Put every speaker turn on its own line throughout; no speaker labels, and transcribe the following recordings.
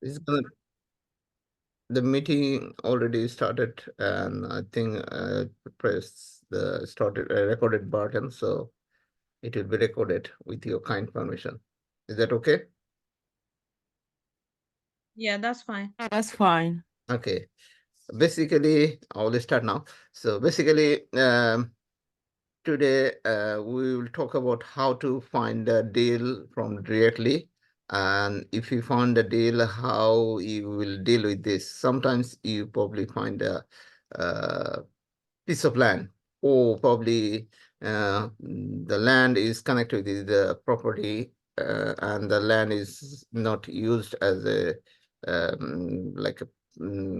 It's gonna, the meeting already started, and I think press the started recorded button, so it will be recorded with your kind permission. Is that okay?
Yeah, that's fine.
That's fine.
Okay. Basically, I will start now. So basically, today we will talk about how to find a deal from directly, and if you find a deal, how you will deal with this. Sometimes you probably find a uh, piece of land, or probably the land is connected with the property, and the land is not used as a like a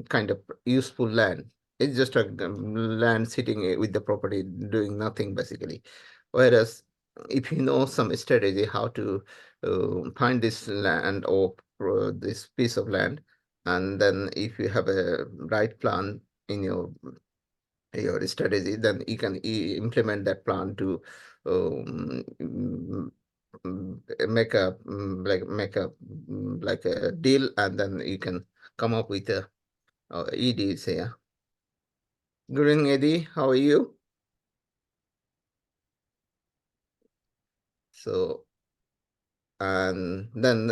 kind of useful land. It's just a land sitting with the property doing nothing basically. Whereas if you know some strategy how to find this land, or this piece of land, and then if you have a right plan in your strategy, then you can implement that plan to make a like a deal, and then you can come up with a ED. Say, yeah. Good evening, Eddie. How are you? So, and then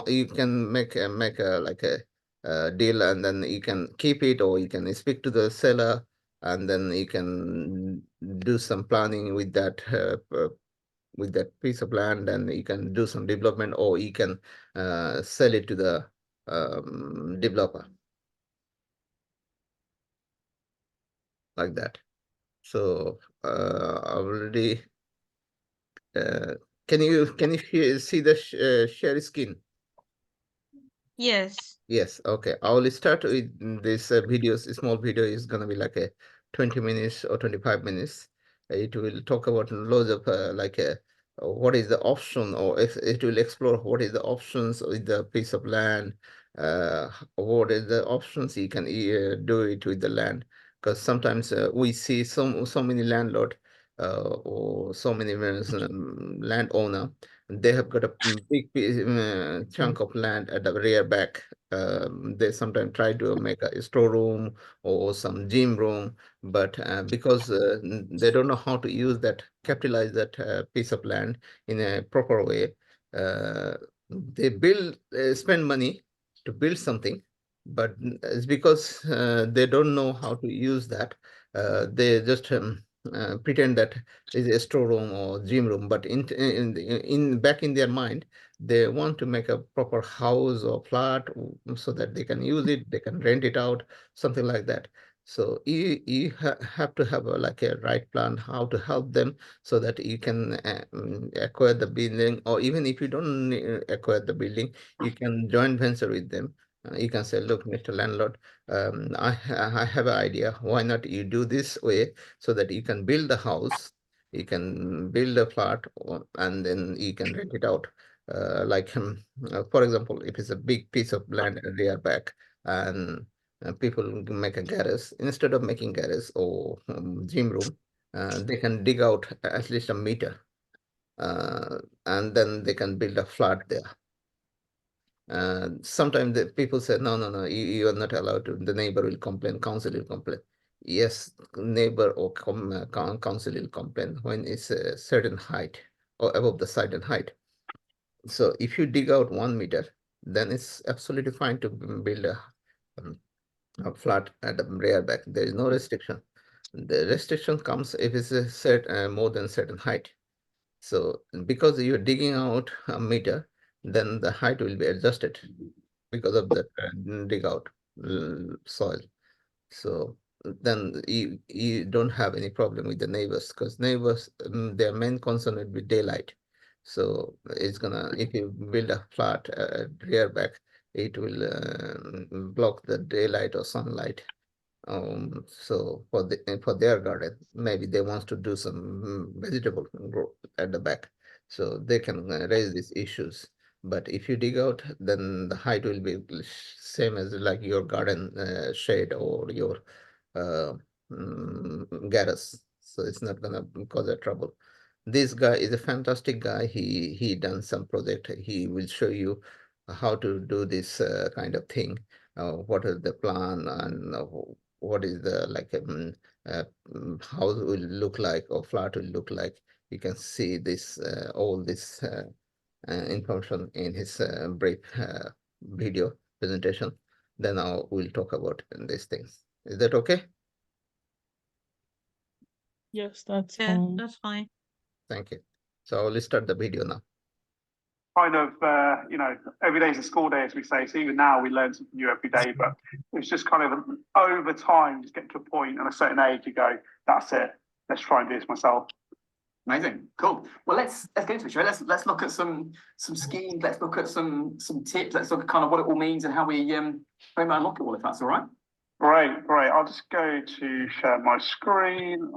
you can make a like a deal, and then you can keep it, or you can speak to the seller, and then you can do some planning with that piece of land, and you can do some development, or you can sell it to the developer, like that. So already, uh, can you see the share screen?
Yes.
Yes, okay. I will start with this videos. Small video is gonna be like a 20 minutes or 25 minutes. It will talk about loads of what is the option, or it will explore what is the options with the piece of land. What is the options you can do it with the land? Because sometimes we see so many landlord, or so many landowner. They have got a big chunk of land at the rear back. They sometimes try to make a storeroom or some gym room, but because they don't know how to use that, capitalize that piece of land in a proper way, uh, they spend money to build something, but it's because they don't know how to use that. They just pretend that is a storeroom or gym room, but in back in their mind, they want to make a proper house or flat, so that they can use it, they can rent it out, something like that. So you have to have like a right plan how to help them, so that you can acquire the building, or even if you don't acquire the building, you can joint venture with them. You can say, look, Mr. Landlord, I have an idea. Why not you do this way, so that you can build the house, you can build a flat, and then you can rent it out. For example, if it's a big piece of land at rear back, and people make a garage, instead of making garage or gym room, they can dig out at least a meter, and then they can build a flat there. Sometimes the people say, no, no, no, you are not allowed to. The neighbor will complain, council will complain. Yes, neighbor or council will complain when it's a certain height or above the certain height. So if you dig out 1 meter, then it's absolutely fine to build um, a flat at the rear back. There is no restriction. The restriction comes if it's a more than certain height. So because you're digging out a meter, then the height will be adjusted because of the dig out soil. So then you don't have any problem with the neighbors, because neighbors, their main concern will be daylight. So it's gonna, if you build a flat rear back, it will block the daylight or sunlight. So for their garden, maybe they want to do some vegetable grow at the back, so they can raise these issues. But if you dig out, then the height will be same as like your garden shade or your uh, garage. So it's not gonna cause a trouble. This guy is a fantastic guy. He done some project. He will show you. how to do this kind of thing, what is the plan, and what is the like how it will look like or flat will look like. You can see this all this information in his brief video presentation. Then we'll talk about these things. Is that okay?
Yes, that's fine.
That's fine.
Thank you. So let's start the video now.
Kind of, every day is a school day, as we say. So even now we learn something new every day, but it's just kind of over time, just get to a point at a certain age, you go, that's it. Let's try and do this myself.
Amazing, cool. Well, let's get into it. Shall we? Let's look at some schemes. Let's look at some tips. Let's look at kind of what it all means and how we might unlock it all, if that's all right.
Great. I'll just go to share my screen.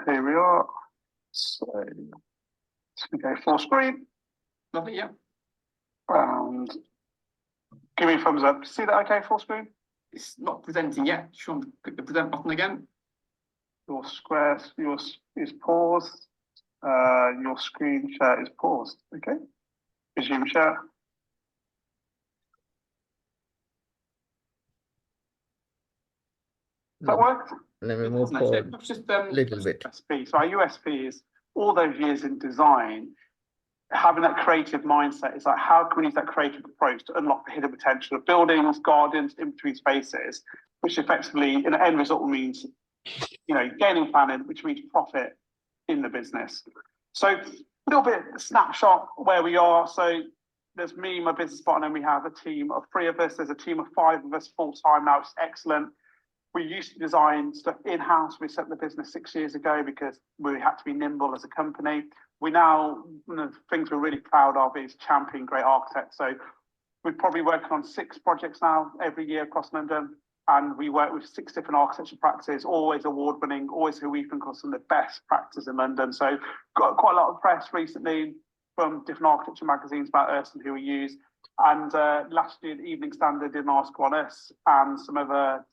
Here we are. So let's go full screen.
Lovely, yeah.
And give me a thumbs up. See that okay, full screen?
It's not presenting yet. Sean, click the present button again.
Your square, yours is paused. Your screen share is paused. Okay. Resume share. Does that work?
Let me move forward
Just
a little bit.
USP. So our USP is all those years in design, having that creative mindset. It's like, how can we use that creative approach to unlock the hidden potential of buildings, gardens, in between spaces, which effectively, in the end result, means, gaining planning, which means profit in the business. So a little bit snapshot where we are. So there's me, my business partner, and we have a team of 3 of us. There's a team of 5 of us full time now. It's excellent. We used to design stuff in-house. We set the business 6 years ago because we had to be nimble as a company. We now, one of the things we're really proud of is championing great architects. So we're probably working on 6 projects now every year across London. And we work with 6 different architecture practices, always award-winning, always who we think are some of the best practices in London. So got quite a lot of press recently from different architecture magazines about us and who we use. And last year, the Evening Standard did an article on us, and some other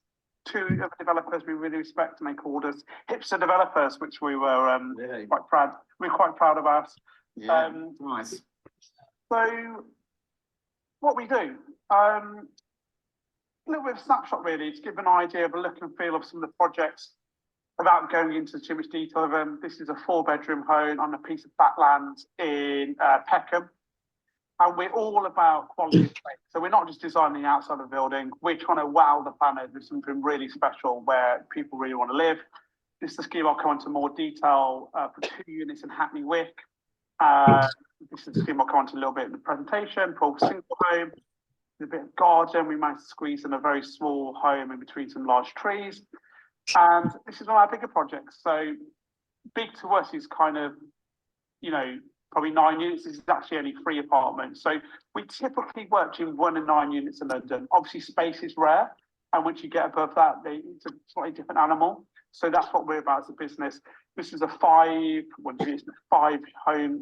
2 other developers we really respect, and they called us hipster developers, which we were quite proud. We're quite proud of us.
Yeah, nice.
So what we do, a little bit of a snapshot really to give an idea of a look and feel of some of the projects without going into too much detail of them. This is a 4-bedroom home on a piece of backland in Peckham. And we're all about quality of space. So we're not just designing the outside of the building. We're trying to wow the planet with something really special where people really want to live. This is the scheme I'll go into more detail for 2 units in Hackney Wick. This is the scheme I'll go into a little bit in the presentation for a single home. A bit of garden. We managed to squeeze in a very small home in between some large trees. And this is one of our bigger projects. So big to us is kind of, probably 9 units. This is actually only 3 apartments. So we typically work between 1 and 9 units in London. Obviously, space is rare. And once you get above that, it's a slightly different animal. So that's what we're about as a business. This is a 5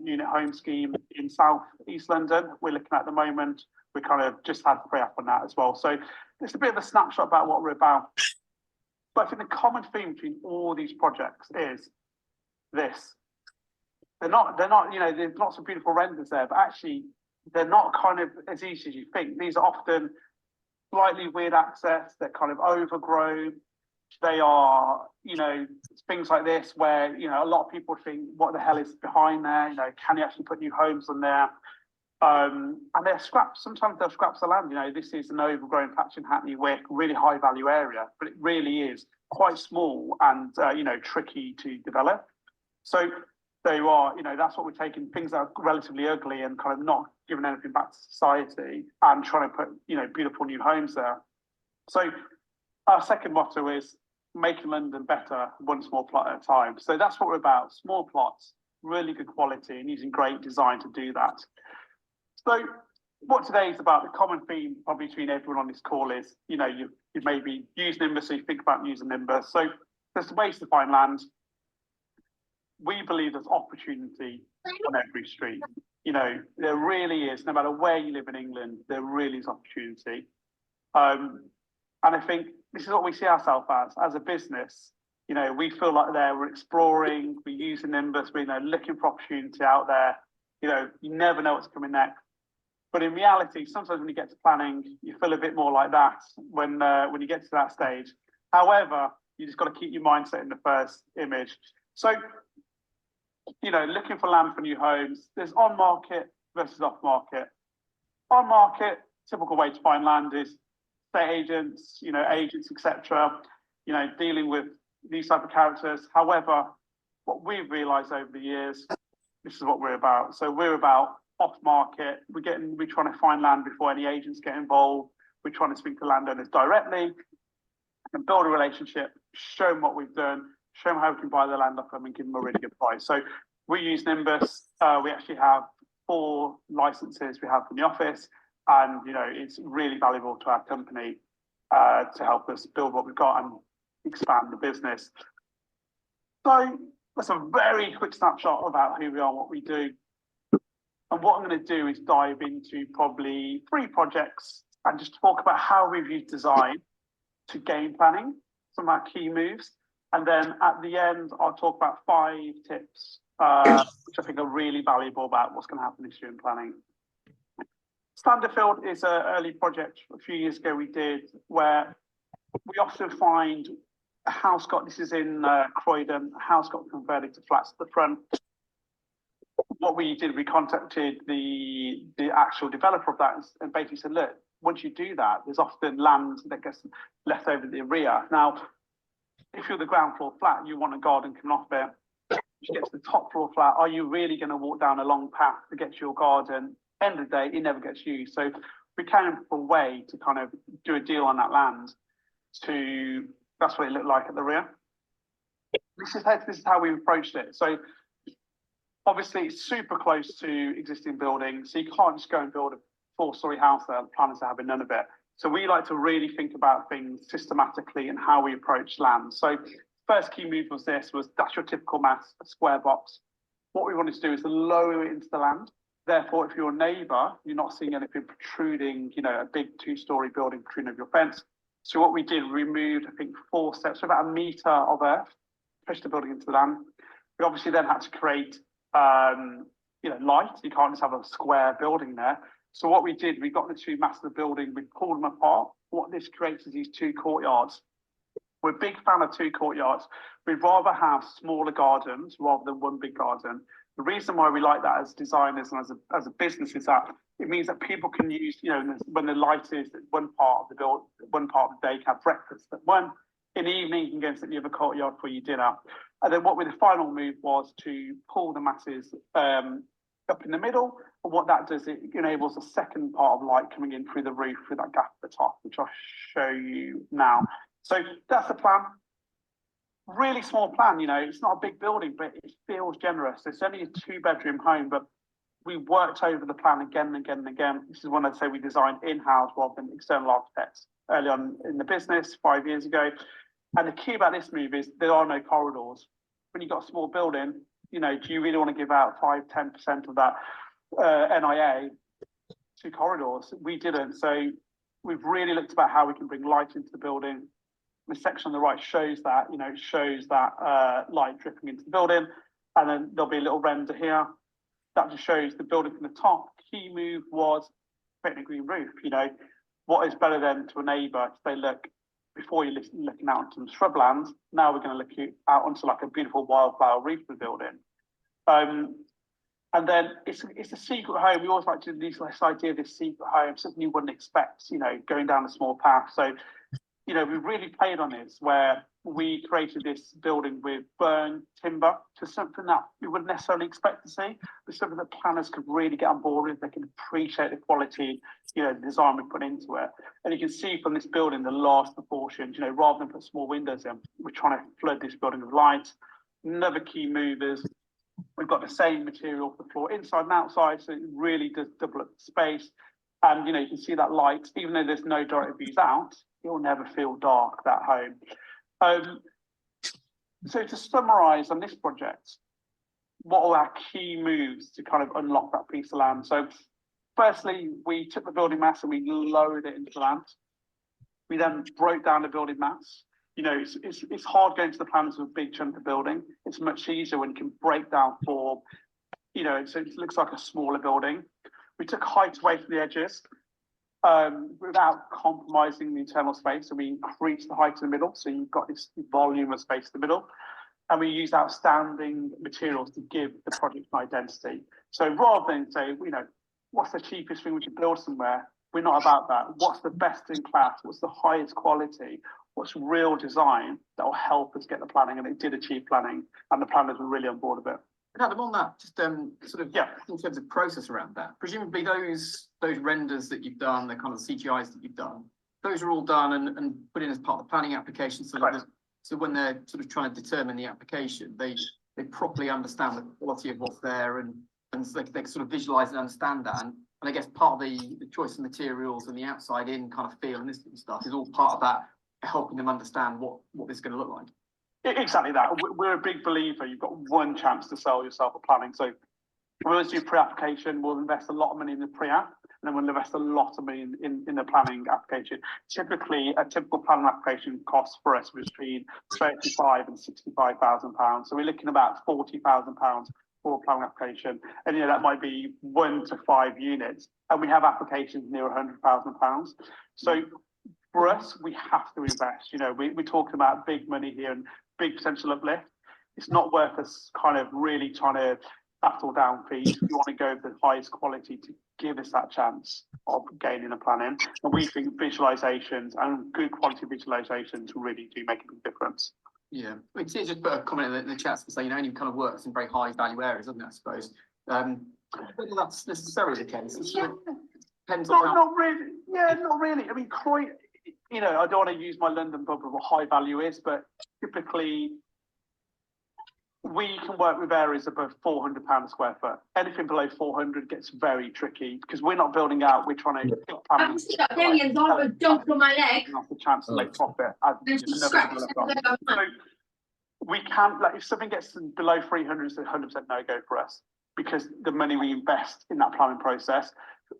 unit home scheme in South East London. We're looking at the moment. We kind of just had pre-up on that as well. So it's a bit of a snapshot about what we're about. But I think the common theme between all these projects is this. They're not, there's lots of beautiful renders there, but actually they're not kind of as easy as you think. These are often slightly weird access. They're kind of overgrown. They are, things like this where, a lot of people think, what the hell is behind there? Can you actually put new homes on there? And they're scraps. Sometimes they're scraps of land. This is an overgrown patch in Hackney Wick, really high value area, but it really is quite small and, tricky to develop. So they are, that's what we're taking, things that are relatively ugly and kind of not giving anything back to society and trying to put, beautiful new homes there. So our second motto is making London better, one small plot at a time. So that's what we're about, small plots, really good quality and using great design to do that. So what today is about, the common theme probably between everyone on this call is, you maybe use Nimbus, so you think about using Nimbus. So there's ways to find land. We believe there's opportunity on every street. There really is, no matter where you live in England, there really is opportunity. And I think this is what we see ourselves as a business. We feel like we're exploring, we're using Nimbus, we're looking for opportunity out there. You never know what's coming next. But in reality, sometimes when you get to planning, you feel a bit more like that when you get to that stage. However, you just got to keep your mindset in the first image. So, looking for land for new homes, there's on market versus off market. On market, typical way to find land is estate agents, agents, etc. Dealing with these type of characters. However, what we've realised over the years, this is what we're about. So we're about off market. We're trying to find land before any agents get involved. We're trying to speak to landowners directly and build a relationship, show them what we've done, show them how we can buy the land off them and give them a really good price. So we use Nimbus. We actually have 4 licenses we have in the office, and it's really valuable to our company to help us build what we've got and expand the business. So that's a very quick snapshot about who we are and what we do. And what I'm going to do is dive into probably 3 projects and just talk about how we've used design to game planning, some of our key moves. And then at the end, I'll talk about 5 tips, which I think are really valuable about what's going to happen this year in planning. Standerfield is an early project a few years ago we did, where we often find a house this is in Croydon, a house got converted to flats at the front. What we did, we contacted the actual developer of that and basically said, look, once you do that, there's often land that gets left over the rear. Now, if you're the ground floor flat, you want a garden coming off there. If you get to the top floor flat, are you really going to walk down a long path to get to your garden? End of the day, it never gets used. So we came up with a way to kind of do a deal on that land. That's what it looked like at the rear. This is how we approached it. So obviously it's super close to existing buildings, so you can't just go and build a 4-story house there. The planners are having none of it. So we like to really think about things systematically and how we approach land. So first key move was that's your typical mass, a square box. What we wanted to do is to lower it into the land. Therefore, if you're a neighbour, you're not seeing anything protruding, a big 2-story building protruding over your fence. So what we did, we removed, I think, 4 steps, so about 1 metre of earth, pushed the building into the land. We obviously then had to create, light. You can't just have a square building there. So what we did, we got the 2 masses of the building, we pulled them apart. What this creates is these 2 courtyards. We're a big fan of 2 courtyards. We'd rather have smaller gardens rather than one big garden. The reason why we like that as designers and as a business is that it means that people can use, when the light is one part of the day, you can have breakfast. But in the evening, you can go and sit in the other courtyard for your dinner. And then the final move was to pull the masses up in the middle. And what that does, it enables a second part of light coming in through the roof, through that gap at the top, which I'll show you now. So that's the plan. Really small plan, it's not a big building, but it feels generous. It's only a 2-bedroom home, but we worked over the plan again and again and again. This is when I'd say we designed in-house rather than external architects early on in the business 5 years ago. And the key about this move is there are no corridors. When you've got a small building, do you really want to give out 5-10% of that NIA to corridors? We didn't. So we've really looked about how we can bring light into the building. The section on the right shows that, it shows that light dripping into the building. And then there'll be a little render here. That just shows the building from the top. Key move was creating a green roof. What is better than to a neighbour to say, look, before you're looking out onto some shrublands, now we're going to look out onto like a beautiful wildflower roof of the building. And then it's a secret home. We always like to do this idea of this secret home, something you wouldn't expect, going down a small path. So, we really played on this, where we created this building with burned timber to something that you wouldn't necessarily expect to see, but something that planners could really get on board with. They can appreciate the quality, the design we put into it. And you can see from this building the last proportions, rather than put small windows in, we're trying to flood this building with light. Another key move is we've got the same material for the floor inside and outside, so it really does double up the space. And you can see that light, even though there's no direct views out, it will never feel dark, that home. So to summarize on this project, what are our key moves to kind of unlock that piece of land? So firstly, we took the building mass and we lowered it into the land. We then broke down the building mass. It's hard going to the plans with a big chunk of building. It's much easier when you can break down form, so it looks like a smaller building. we took height away from the edges without compromising the internal space. So we increased the height in the middle. So you've got this volume of space in the middle. And we use outstanding materials to give the project an identity. So rather than say, you know, what's the cheapest thing we could build somewhere? We're not about that. What's the best in class? What's the highest quality? What's real design that will help us get the planning? And it did achieve planning, and the planners were really on board with it.
Adam, on that, just sort of in terms of process around that, presumably those renders that you've done, the kind of CGIs that you've done, those are all done and put in as part of the planning application. So when they're sort of trying to determine the application, they properly understand the quality of what's there and so they sort of visualize and understand that. And I guess part of the choice of materials and the outside in kind of feel and this sort of stuff is all part of that, helping them understand what this is going to look like.
Exactly that. We're a big believer. You've got one chance to sell yourself a planning. So we'll always do pre-application. We'll invest a lot of money in the pre-app, and then we'll invest a lot of money in the planning application. Typically, a typical planning application costs for us between £35,000 and £65,000. So we're looking at about £40,000 for a planning application, and you know that might be 1 to 5 units, and we have applications near £100,000. So for us, we have to invest. You know, we're talking about big money here and big potential uplift. It's not worth us kind of really trying to battle down fees. We want to go with the highest quality to give us that chance of gaining a planning. And we think visualizations and good quality visualizations really do make a big difference.
Yeah, we can just put a comment in the chat to say, you know, only kind of works in very high value areas, doesn't it, I suppose? I don't think that's necessarily the case. It sort of depends on how...
Not really. Yeah, not really. I mean, Croydon, you know, I don't want to use my London bubble of what high value is, but typically we can work with areas above £400 a square foot. Anything below 400 gets very tricky because we're not building out. We're trying to get planning.
Damien's on a dog on my leg.
Not the chance to make profit. So we can, like, if something gets below 300, it's 100% no go for us because the money we invest in that planning process.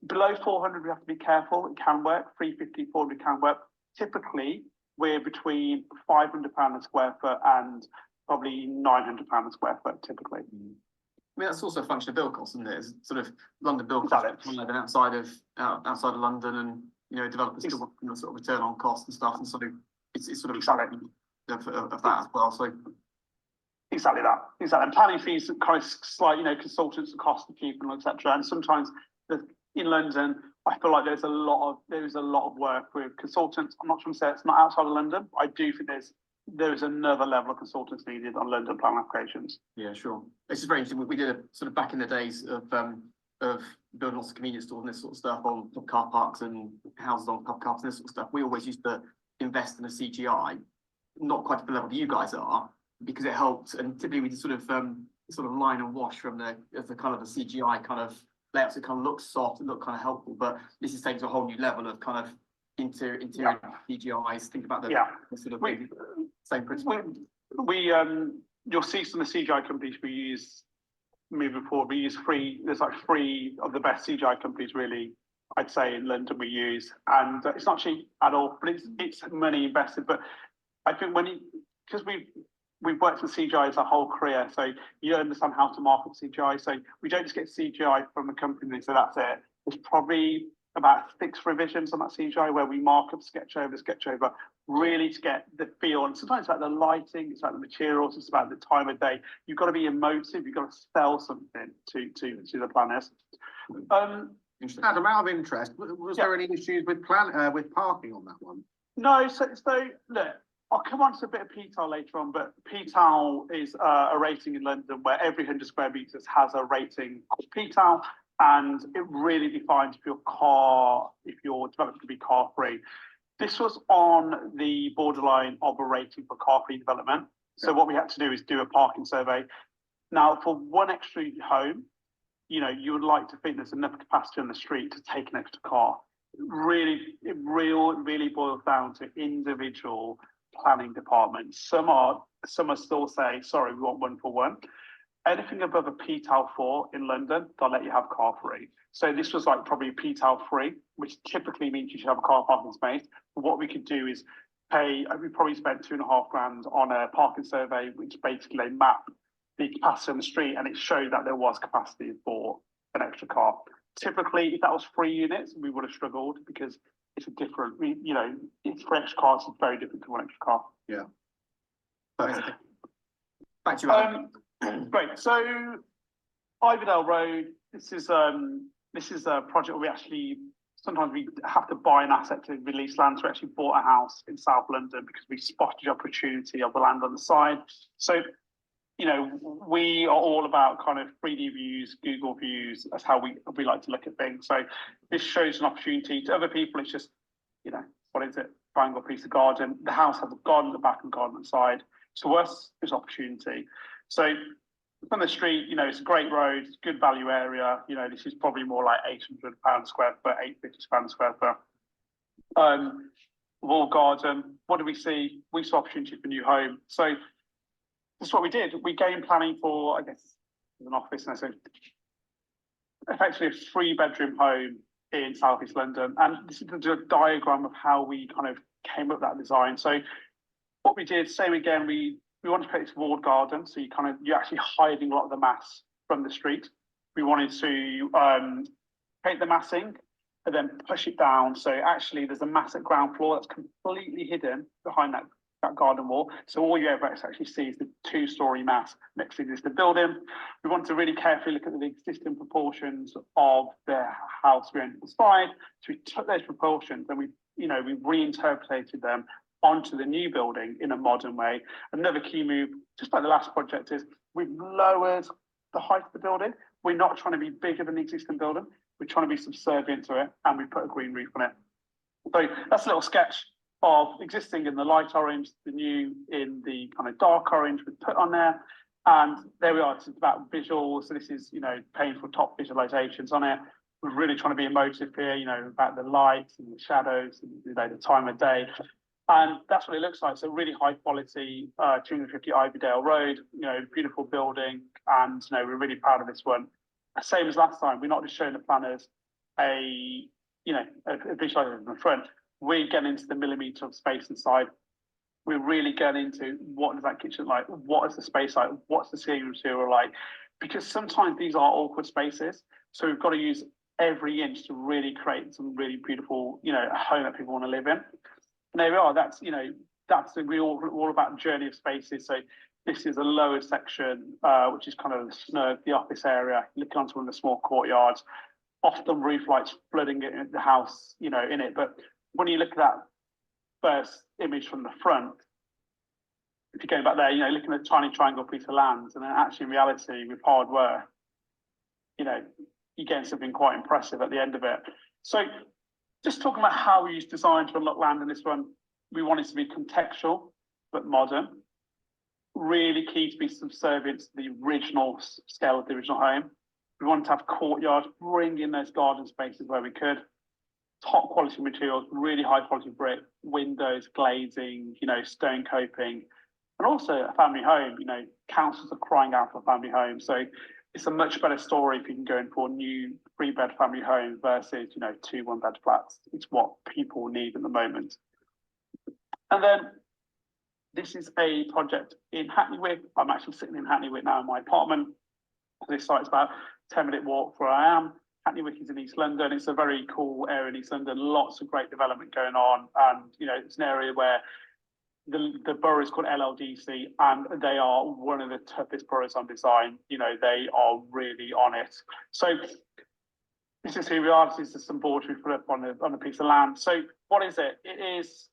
Below 400, we have to be careful. It can work. 350, 400 can work. Typically, we're between £500 a square foot and probably £900 a square foot, typically.
I mean, that's also a function of build costs, isn't it? It's sort of London build costs outside of London, and you know, developers still want, you know, sort of return on cost and stuff, and sort of it's sort of
exactly
of that as well. So
exactly that. And planning fees are kind of slight, you know, consultants cost to people, etc. And sometimes in London, I feel like there is a lot of work with consultants. I'm not trying to say it's not outside of London. I do think there is another level of consultants needed on London planning applications.
Yeah, sure. It's just very interesting. We did a sort of back in the days of building lots of convenience stores and this sort of stuff on car parks and houses on pub cars and this sort of stuff. We always used to invest in a CGI, not quite to the level that you guys are, because it helped. And typically we sort of line and wash from the kind of the CGI kind of layouts. It kind of looks soft and look kind of helpful, but this is taking to a whole new level of kind of interior CGIs. Think about the sort of same principle.
You'll see some of the CGI companies we use moving forward. We use there's like 3 of the best CGI companies really, I'd say, in London we use, and it's not cheap at all, but it's money invested. But I think because we've worked with CGI our whole career, so you understand how to market CGI. So we don't just get CGI from a company and say that's it. There's probably about 6 revisions on that CGI where we mark up sketch over, really to get the feel. And sometimes it's about the lighting, it's about the materials, it's about the time of day. You've got to be emotive, you've got to sell something to the planners.
Adam, out of interest, was there any issues with parking on that one?
No, so look, I'll come on to a bit of PTAL later on, but PTAL is a rating in London where every 100 square metres has a rating called PTAL, and it really defines if your development can be car free. This was on the borderline of a rating for car free development. So what we had to do is do a parking survey. Now, for one extra home, you know, you would like to think there's enough capacity on the street to take an extra car. It really boils down to individual planning departments. Some are still say, sorry, we want 1 for 1. Anything above a PTAL 4 in London, they'll let you have car free. So this was like probably PTAL 3, which typically means you should have a car parking space. But what we could do is we probably spent £2,500 on a parking survey, which basically they map the capacity on the street, and it showed that there was capacity for an extra car. typically, if that was 3 units, we would have struggled because it's a different, it's for extra cars, it's very different to one extra car.
Yeah.
Back to you, Adam.
Great. So Iverdale Road, this is a project where we actually sometimes we have to buy an asset to release land. So we actually bought a house in South London because we spotted the opportunity of the land on the side. So, we are all about kind of 3D views, Google views. That's how we like to look at things. So this shows an opportunity. To other people, it's just, what is it? Triangle piece of garden. The house has a garden at the back and garden on the side. To us, it's opportunity. So from the street, it's a great road, it's a good value area. This is probably more like £800 square foot, £850 square foot. Wall garden. What do we see? We saw opportunity for a new home. So that's what we did. We game planning for, I guess, an office, and I said, effectively a 3-bedroom home in Southeast London. And this is the diagram of how we kind of came up with that design. So what we did, same again, we wanted to put it to walled garden, so you're actually hiding a lot of the mass from the street. We wanted to paint the massing and then push it down. So actually there's a mass at ground floor that's completely hidden behind that garden wall. So all you ever actually see is the 2-story mass next to the existing building. We want to really carefully look at the existing proportions of the house we own to the side. So we took those proportions and we reinterpreted them onto the new building in a modern way. Another key move, just like the last project, is we've lowered the height of the building. We're not trying to be bigger than the existing building. We're trying to be subservient to it, and we put a green roof on it. So that's a little sketch of existing in the light orange, the new in the kind of dark orange we put on there. And there we are, it's about visuals. So this is, paying for top visualizations on it. We're really trying to be emotive here, about the lights and the shadows and the time of day. And that's what it looks like. So really high quality, 250 Ivydale Road, beautiful building. And, we're really proud of this one. Same as last time, we're not just showing the planners a visualization in the front. We're getting into the millimeter of space inside. We're really getting into what does that kitchen like? What is the space like? What's the ceiling material like? Because sometimes these are awkward spaces. So we've got to use every inch to really create some really beautiful, a home that people want to live in. And there we are. That's we're all about journey of spaces. So this is a lower section, which is kind of the snug, the office area, looking onto one of the small courtyards. Often roof lights flooding it in the house, in it. But when you look at that first image from the front, if you're going back there, looking at a tiny triangle piece of land, and then actually in reality, with hard work, you're getting something quite impressive at the end of it. So just talking about how we use design to unlock land in this one, we want it to be contextual, but modern. Really key to be subservient to the original scale of the original home. We wanted to have courtyards, bring in those garden spaces where we could. Top quality materials, really high quality brick, windows, glazing, stone coping, and also a family home. Councils are crying out for a family home. So it's a much better story if you can go in for a new 3-bed family home versus, 2 1-bed flats. It's what people need at the moment. And then this is a project in Hackney Wick. I'm actually sitting in Hackney Wick now in my apartment. This site is about a 10-minute walk from where I am. Hackney Wick is in East London. It's a very cool area in East London. Lots of great development going on. And, it's an area where the borough is called LLDC, and they are one of the toughest boroughs on design. They are really on it. So this is who we are. This is some boards we put up on a piece of land. So what is it? It is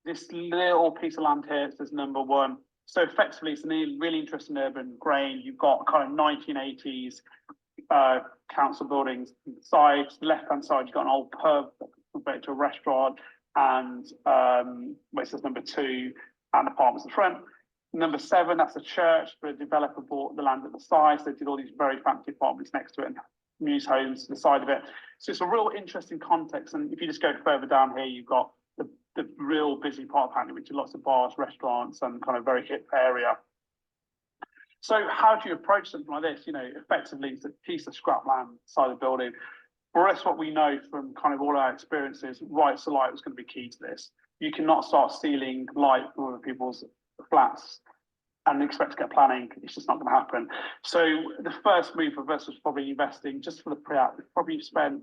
this little piece of land here. This is number 1. So effectively, it's a really interesting urban grain. You've got kind of 1980s council buildings side. Left-hand side, you've got an old pub converted to a restaurant, and it says number 2, and apartments at the front. Number 7, that's a church, but a developer bought the land at the side, so they did all these very fancy apartments next to it and muse homes to the side of it. So it's a real interesting context. And if you just go further down here, you've got the real busy part of Hackney, which is lots of bars, restaurants, and kind of very hip area. So how do you approach something like this? Effectively, it's a piece of scrap land side of the building. For us, what we know from kind of all our experiences, rights to light was going to be key to this. You cannot start stealing light from other people's flats. and expect to get planning, it's just not going to happen. So the first move of us was probably investing just for the pre-app. We probably spent,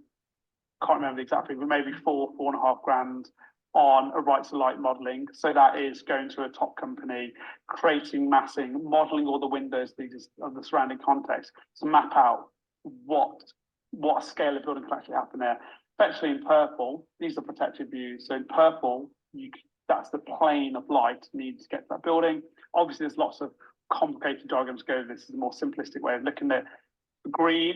can't remember exactly, but maybe 4.5 grand on a right to light modelling. So that is going to a top company, creating massing, modelling all the windows of the surrounding context to map out what scale of building can actually happen there. Especially in purple, these are protected views. So in purple, that's the plane of light needed to get to that building. Obviously, there's lots of complicated diagrams to go. This is a more simplistic way of looking at it. Green,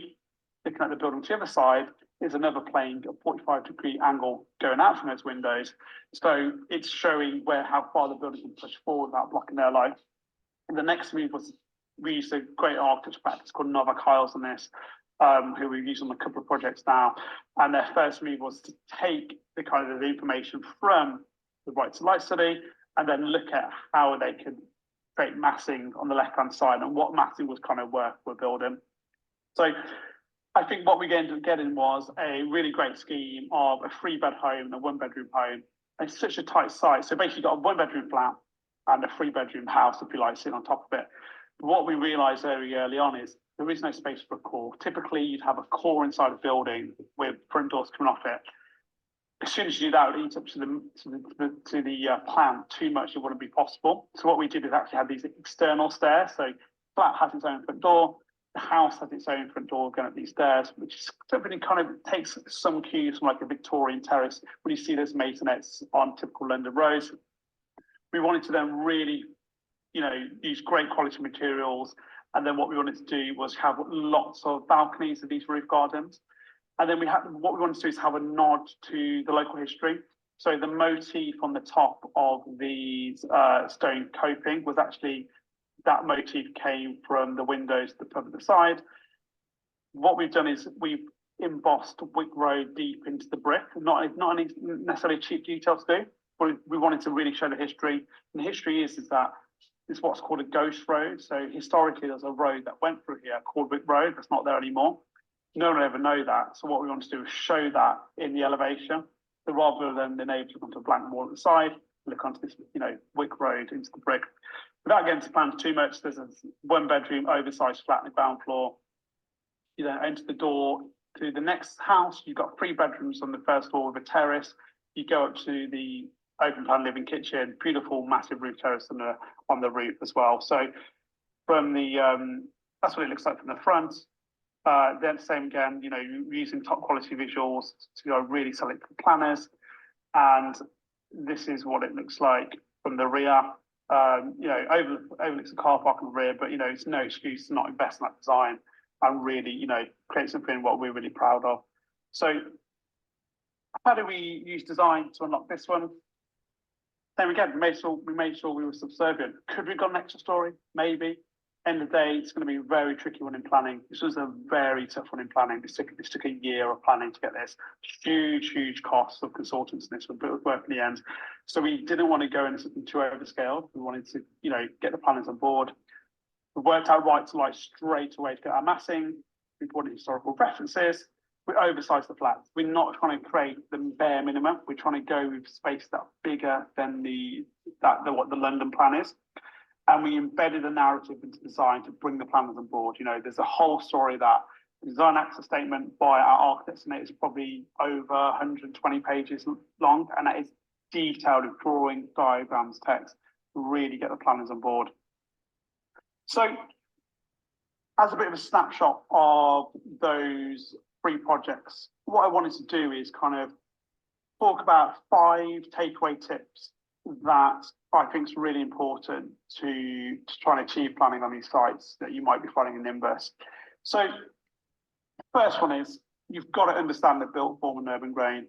looking at the building to the other side, is another plane, a 45-degree angle going out from those windows. So it's showing how far the building can push forward without blocking their light. And the next move was, we used a great architecture practice called Nova Kyles on this, who we've used on a couple of projects now. And their first move was to take the kind of the information from the right to light study and then look at how they could create massing on the left-hand side and what massing was kind of worth we're building. So I think what we ended up getting was a really great scheme of a 3-bed home and a 1-bedroom home. And it's such a tight site. So basically, you've got a 1-bedroom flat and a 3-bedroom house, if you like, sitting on top of it. But what we realised very early on is there is no space for a core. Typically, you'd have a core inside a building with front doors coming off it. As soon as you do that, it would eat up to the plan too much. It wouldn't be possible. So what we did is actually have these external stairs. So flat has its own front door. The house has its own front door going up these stairs, which is something that kind of takes some cues from like a Victorian terrace when you see those maisonettes on typical London roads. We wanted to then really, use great quality materials. And then what we wanted to do was have lots of balconies of these roof gardens. And then what we wanted to do is have a nod to the local history. So the motif on the top of these stone coping was actually, that motif came from the windows that cover the side. What we've done is we've embossed Wick Road deep into the brick, not any necessarily cheap detail to do, but we wanted to really show the history. And the history is that it's what's called a ghost road. So historically, there's a road that went through here called Wick Road that's not there anymore. No one will ever know that. So what we want to do is show that in the elevation. So rather than the neighbours look onto a blank wall at the side, look onto this, Wick Road into the brick. Without getting to plans too much, there's a 1-bedroom oversized flat on the ground floor. You then enter the door to the next house. You've got 3 bedrooms on the first floor with a terrace. You go up to the open plan living kitchen, beautiful massive roof terrace on the roof as well. So from the that's what it looks like from the front. Then same again, using top quality visuals to really sell it to planners. And this is what it looks like from the rear. Overlooks the car park in the rear, but it's no excuse to not invest in that design and really, create something what we're really proud of. So how do we use design to unlock this one? Then again, we made sure we were subservient. Could we have got an extra story? Maybe. End of the day, it's going to be a very tricky one in planning. This was a very tough one in planning. This took a year of planning to get this. Huge costs of consultants in this, but it was worth in the end. So we didn't want to go into something too overscaled. We wanted to, get the planners on board. We worked out right to light straight away to get our massing. We brought in historical references. We oversized the flats. We're not trying to create the bare minimum. We're trying to go with space that's bigger than what the London plan is. And we embedded a narrative into design to bring the planners on board. There's a whole story that the design access statement by our architects, and it is probably over 120 pages long, and that is detailed with drawing, diagrams, text to really get the planners on board. So, as a bit of a snapshot of those 3 projects, what I wanted to do is kind of talk about 5 takeaway tips that I think is really important to try and achieve planning on these sites that you might be finding in Nimbus. So the first one is you've got to understand the built form and urban grain.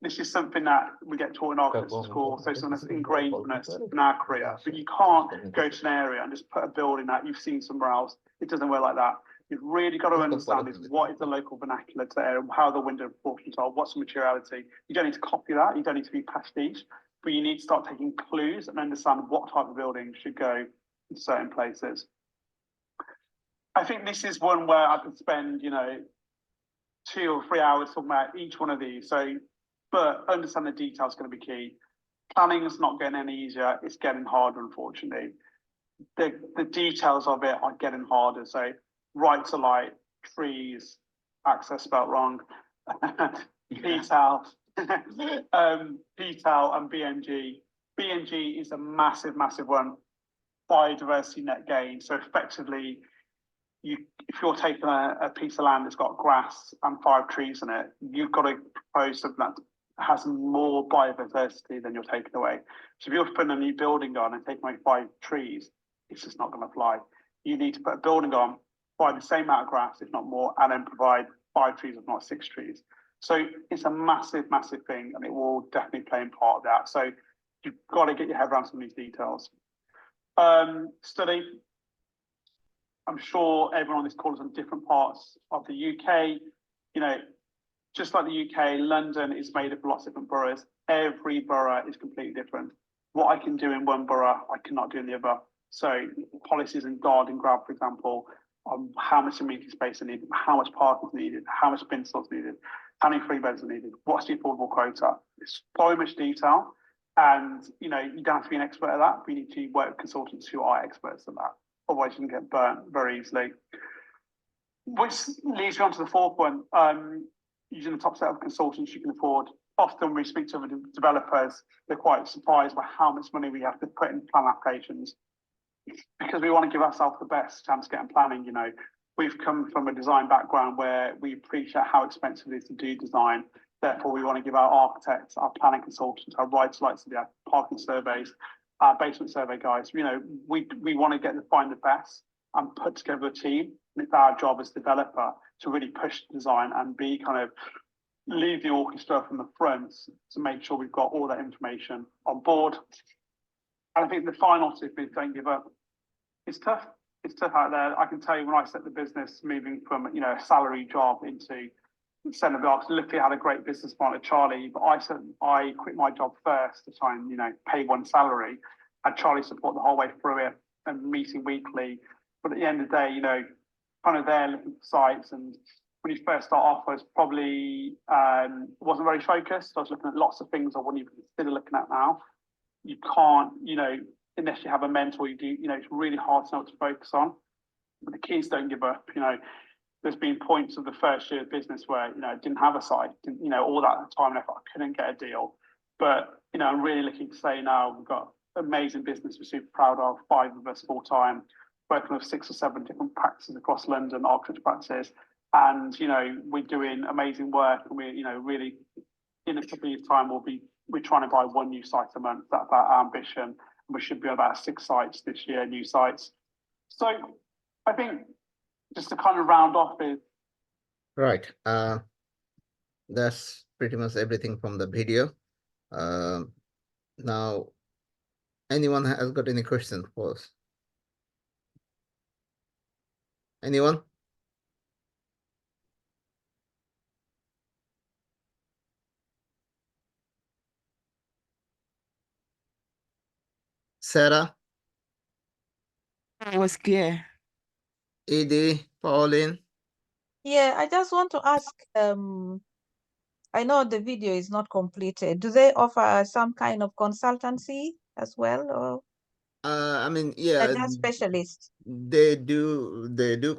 This is something that we get taught in architecture school, so something that's ingrained in us in our career. But you can't go to an area and just put a building that you've seen somewhere else. It doesn't work like that. You've really got to understand is what is the local vernacular to the area, how the window proportions are, what's the materiality. You don't need to copy that. You don't need to be pastiche. But you need to start taking clues and understand what type of building should go in certain places. I think this is one where I could spend, 2 or 3 hours talking about each one of these. But understand the detail is going to be key. Planning is not getting any easier. It's getting harder, unfortunately. the details of it are getting harder. So right to light, trees, access spelt wrong, PTAL, PTAL and BNG. BNG is a massive, massive one. Biodiversity net gain. So effectively, if you're taking a piece of land that's got grass and 5 trees in it, you've got to propose something that has more biodiversity than you're taking away. So if you're putting a new building on and taking away 5 trees, it's just not going to fly. You need to put a building on, buy the same amount of grass, if not more, and then provide 5 trees, if not 6 trees. So it's a massive, massive thing, and it will definitely play in part of that. So you've got to get your head around some of these details. Study. I'm sure everyone on this call is on different parts of the UK. You know, just like the UK, London is made up of lots of different boroughs. Every borough is completely different. What I can do in one borough, I cannot do in the other. So policies in garden grab, for example, on how much amenity space is needed, how much parking is needed, how much bin slots needed, how many free beds are needed, what's the affordable quota. It's so much detail. And, you know, you don't have to be an expert at that, but you need to work with consultants who are experts at that. Otherwise, you can get burnt very easily. Which leads me on to the fourth one. Using the top set of consultants you can afford. Often we speak to other developers, they're quite surprised by how much money we have to put in plan applications. Because we want to give ourselves the best chance of getting planning, you know. We've come from a design background where we appreciate how expensive it is to do design. Therefore, we want to give our architects, our planning consultants, our right-to-lights, our parking surveys, our basement survey guys. You know, we want to find the best and put together a team. And it's our job as developer to really push the design and be kind of lead the orchestra from the front to make sure we've got all that information on board. And I think the final tip is don't give up. It's tough. It's tough out there. I can tell you when I set the business, moving from, you know, a salary job into centre of the arts, luckily I had a great business partner, Charlie, but I quit my job first to try and, you know, pay one salary. Had Charlie support the whole way through it and meeting weekly. But at the end of the day, you know, kind of there looking for sites. And when you first start off, I was probably wasn't very focused. I was looking at lots of things I wouldn't even consider looking at now. You can't, you know, unless you have a mentor, you know, it's really hard to know what to focus on. But the key is don't give up. You know, there's been points of the first year of business where, you know, I didn't have a site, you know, all that time and effort, I couldn't get a deal. But, you know, I'm really looking to say now we've got amazing business we're super proud of, 5 of us full time, working with 6 or 7 different practices across London, architecture practices. And, you know, we're doing amazing work, and we're, you know, really in a couple of years' time, we're trying to buy 1 new site a month. That's our ambition. And we should be on about 6 sites this year, new sites. So I think just to kind of round off is
Right. That's pretty much everything from the video. Now, anyone has got any questions for us? Anyone? Sarah,
I was clear.
Edie, Pauline?
Yeah, I just want to ask, I know the video is not completed. Do they offer some kind of consultancy as well, or
I mean,
they're
yeah,
just specialists?
they do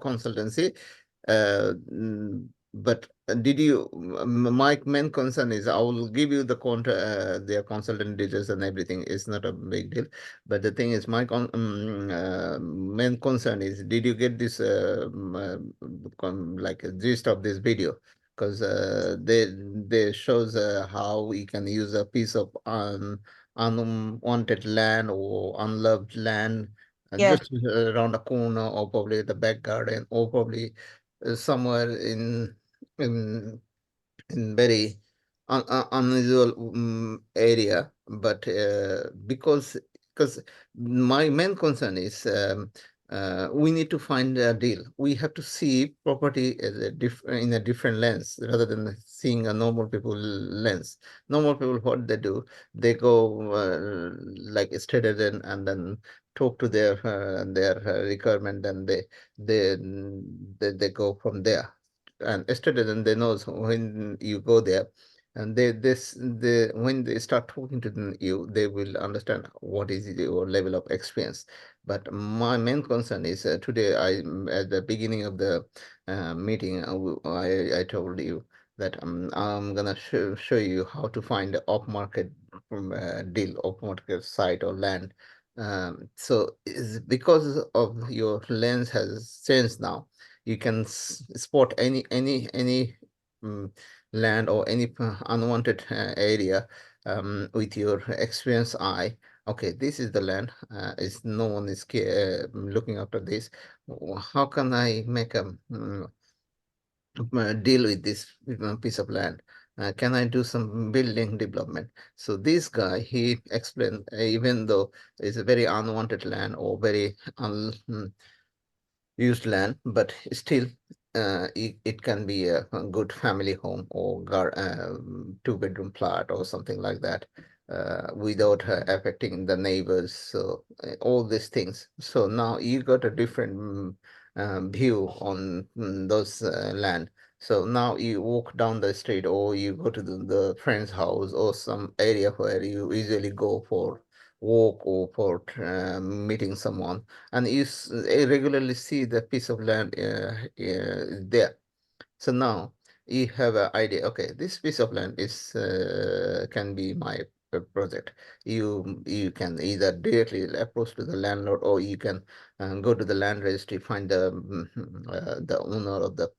consultancy. But my main concern is I will give you their consultant details and everything. It's not a big deal. But the thing is, my main concern is, did you get this like a gist of this video? Because they shows how we can use a piece of unwanted land or unloved land
Yeah,
just around a corner, or probably at the back garden, or probably somewhere in very unusual area. But because my main concern is we need to find a deal. We have to see property as in a different lens rather than seeing a normal people lens. Normal people, what they do, they go like straight ahead and then talk to their requirement, and they go from there. And yesterday then they know when you go there, And when they start talking to you, they will understand what is your level of experience. But my main concern is today, at the beginning of the meeting, I told you that I'm gonna show you how to find the off market deal, off market site or land. So is because of your lens has changed now, you can spot any um, land or any unwanted area with your experienced eye. Okay, this is the land. Is no one is looking after this. How can I make a deal with this piece of land? Can I do some building development? So this guy, he explained, even though it's a very unwanted land or very used land, but still it can be a good family home or two-bedroom flat or something like that, without affecting the neighbors. So all these things. So now you got a different view on those land. So now you walk down the street or you go to the friend's house or some area where you usually go for walk or for meeting someone, and regularly see the piece of land there. So now you have an idea. Okay, this piece of land is can be my project. You can either directly approach to the landlord, or you can go to the land registry, find the owner of the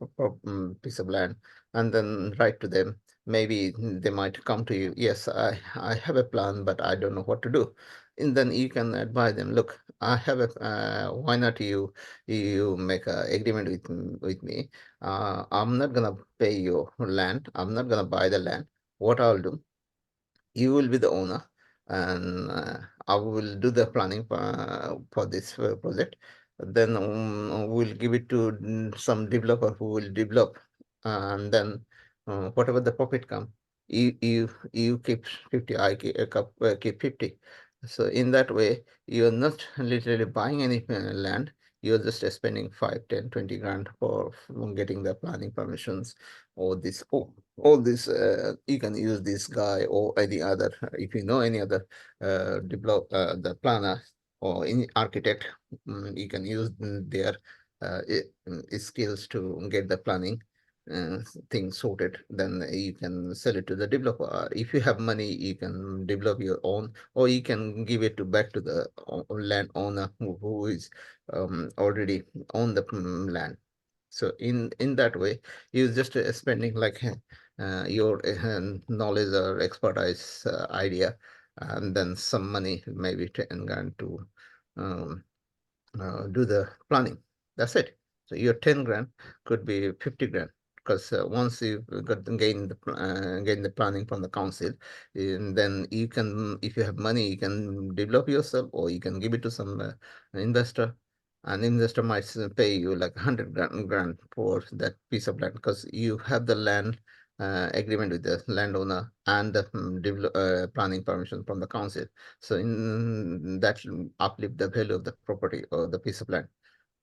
piece of land, and then write to them. Maybe they might come to you. Yes, I have a plan, but I don't know what to do. And then you can advise them. Look, I have a. Why not you make a agreement with me? I'm not gonna pay your land. I'm not gonna buy the land. What I'll do, you will be the owner, and I will do the planning for this project. Then we'll give it to some developer who will develop, and then whatever the profit come, you keep 50, I keep 50. So in that way, you're not literally buying any land. You're just spending 5, 10, 20 grand for getting the planning permissions, or this. All this, you can use this guy or any other, if you know any other the planner or any architect, you can use their skills to get the planning thing sorted. Then you can sell it to the developer. If you have money, you can develop your own, or you can give it back to the landowner who is already on the land. So in that way, you're just spending like your knowledge or expertise idea, and then some money, maybe 10 grand to um, do the planning. That's it. So your 10 grand could be 50 grand, because once you gain the planning from the council, and then you can, if you have money, you can develop yourself, or you can give it to some investor. An investor might pay you like 100 grand for that piece of land, because you have the land agreement with the landowner and the planning permission from the council. So in that will uplift the value of the property or the piece of land.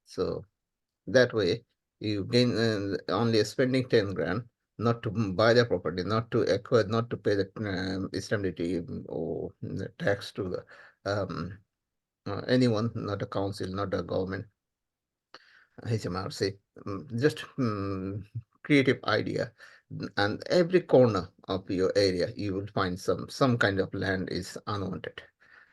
So that way you gain only spending 10 grand, not to buy the property, not to acquire, not to pay the stamp duty or the tax to the anyone, not a council, not a government, HMRC. Just creative idea. And every corner of your area, you will find some kind of land is unwanted.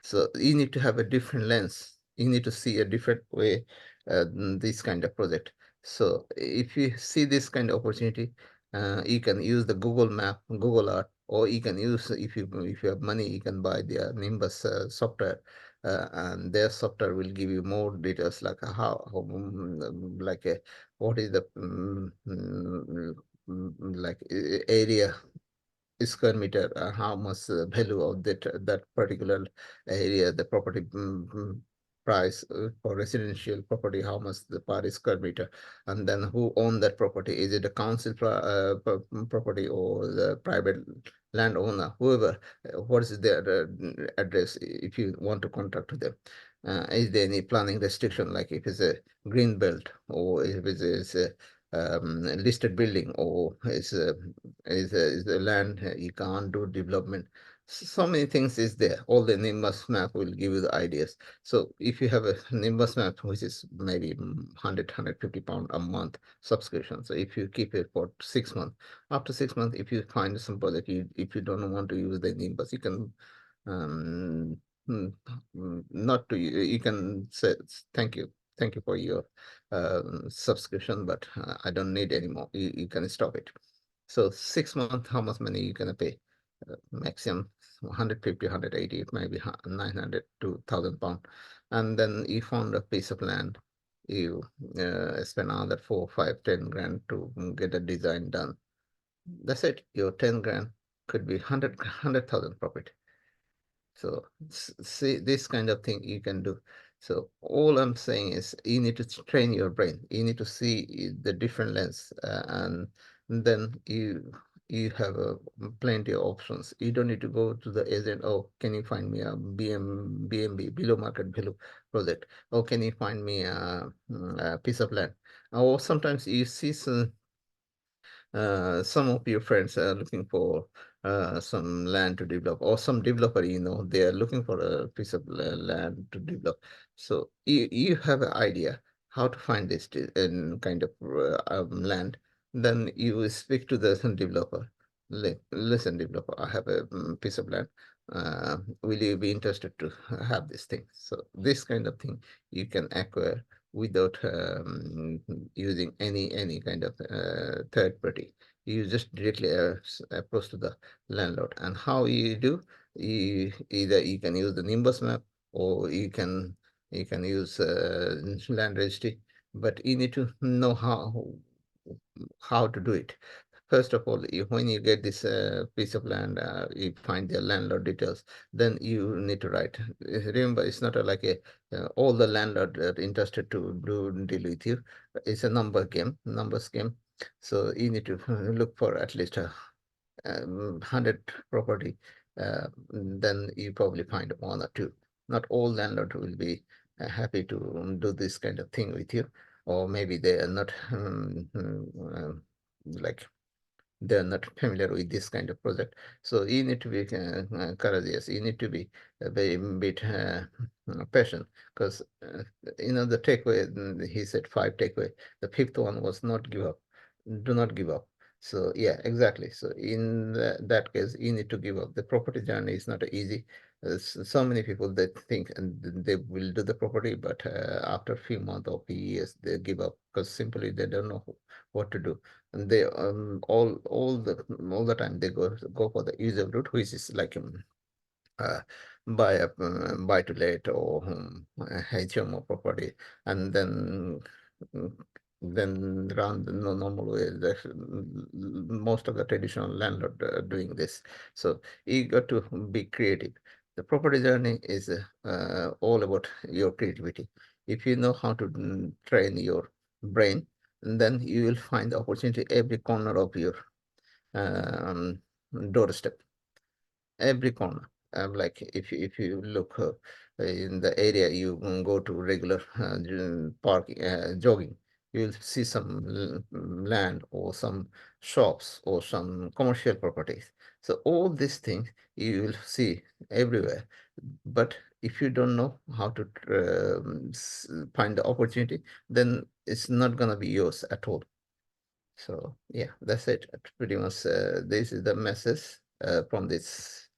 So you need to have a different lens. You need to see a different way this kind of project. So if you see this kind of opportunity, you can use the Google Map, Google Earth, or you can use, if you have money, you can buy their Nimbus software, and their software will give you more details, like like what is the like area square meter, how much value of that particular area, the property price for residential property, how much the per square meter, and then who own that property. Is it a council property or the private landowner, whoever? What is their address if you want to contact to them? Is there any planning restriction, like if it's a green belt, or if it's a listed building, or is a land you can't do development. So many things is there. All the Nimbus map will give you the ideas. So if you have a Nimbus map, which is maybe 150 pound a month subscription, so if you keep it for 6 months, after 6 months, if you find some project, if you don't want to use the Nimbus, you can um, mm, not to you can say thank you for your subscription, but I don't need anymore. You can stop it. So 6 months, how much money you gonna pay? Maximum 150, 180, maybe 900 to 1,000 pound. And then you found a piece of land. You spend another 4, 5, 10 grand to get a design done. That's it. Your 10 grand could be 100,000 profit. So see this kind of thing you can do. So all I'm saying is you need to train your brain. You need to see the different lens, and then you have plenty of options. You don't need to go to the agent. Oh, can you find me a BMB below market value project? Or can you find me a piece of land? Or sometimes you see some of your friends are looking for some land to develop, or some developer, they are looking for a piece of land to develop. So you have an idea how to find this in kind of land. Then you will speak to the developer. Listen, developer, I have a piece of land. Will you be interested to have this thing? So this kind of thing you can acquire without using any kind of third party. You just directly approach to the landlord. And how you do, either you can use the Nimbus map, or you can use land registry, but you need to know how to do it. First of all, when you get this piece of land, you find the landlord details, then you need to write. Remember, it's not like all the landlord are interested to deal with you. It's a numbers game. So you need to look for at least 100 property. Then you probably find one or two. Not all landlord will be happy to do this kind of thing with you, or maybe they are not like they're not familiar with this kind of project. So you need to be courageous. You need to be a very bit patient, because the takeaway, he said 5 takeaway. The fifth one was not give up. Do not give up. So yeah, exactly. So in that case, you need to give up. The property journey is not easy. So many people that think and they will do the property, but after a few months or few years, they give up because simply they don't know what to do. And they all the time they go for the user route, which is like uh, buy to let, or HMO property, and mm, then run the normal way. Most of the traditional landlord doing this. So you got to be creative. The property journey is all about your creativity. If you know how to train your brain, then you will find the opportunity every corner of your um, doorstep, every corner. Like if you look in the area you go to regular park jogging, you'll see some land, or some shops, or some commercial properties. So all these things you will see everywhere. But if you don't know how to find the opportunity, then it's not gonna be yours at all. So yeah, that's it. Pretty much, this is the message uh, from this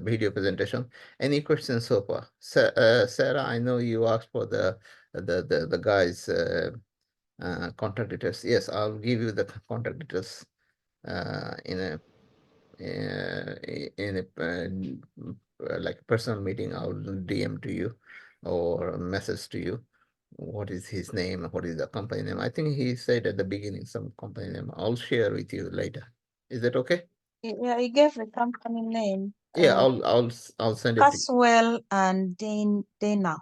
video presentation. Any questions so far? Sarah, I know you asked for the guy's contact details. Yes, I'll give you the contact details in a like personal meeting. I'll DM to you, or a message to you. What is his name? What is the company name? I think he said at the beginning some company name. I'll share with you later. Is that okay?
Yeah, he gave the company name.
Yeah, I'll send it to you.
Caswell and Dana.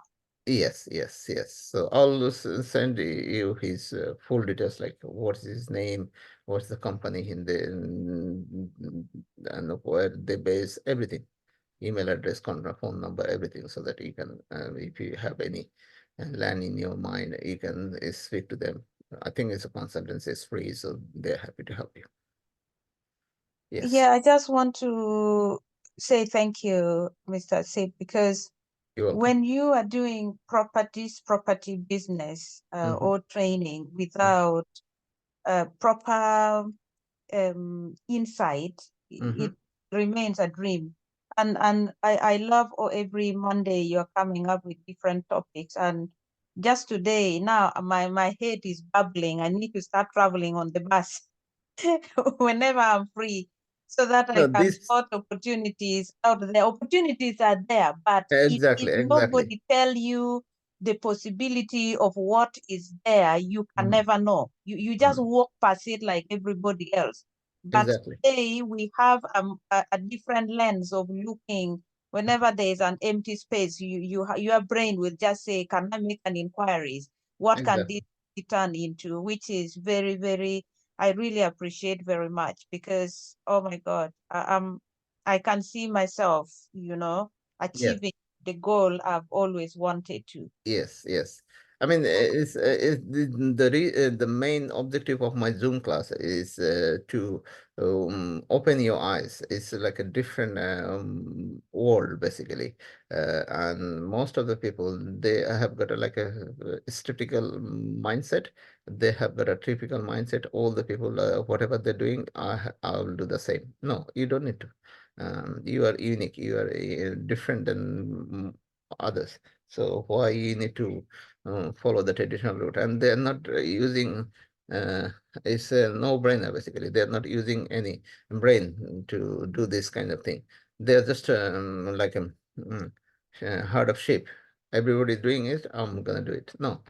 Yes, yes, yes. So I'll send you his full details, like what's his name, what's the company in the, and where they base, everything, email address, contact phone number, everything, so that you can, if you have any and land in your mind, you can speak to them. I think it's a consultancy, it's free, so they're happy to help you. Yes,
Yeah, I just want to say thank you, Mr. Sid, because
you're welcome.
when you are doing property business
Mhm.
or training without proper insight, it remains a dream. And I love every Monday you're coming up with different topics. And just today, now my head is bubbling. I need to start traveling on the bus whenever I'm free so that I
No,
can
this
spot opportunities out there. Opportunities are there, but
exactly,
if
exactly.
nobody tell you the possibility of what is there, you can
Mm,
never know. You just
mm,
walk past it like everybody else. But
exactly.
today we have a different lens of looking. Whenever there is an empty space, your brain will just say, "Can I make an inquiries? What can this
Exactly.
be turned into?" Which is very, very. I really appreciate very much because oh my God, I can see myself,
Yes.
achieving the goal I've always wanted to.
Yes, yes. I mean, it's the main objective of my Zoom class is to open your eyes. It's like a different world, basically. And most of the people, they have got like a statistical mindset. They have got a typical mindset. All the people, whatever they're doing, I will do the same. No, you don't need to. You are unique. You are different than others. So why you need to follow the traditional route? And they're not using uh, it's a no-brainer basically. They're not using any brain to do this kind of thing. They're just like a herd of sheep. Everybody's doing it. I'm gonna do it. No,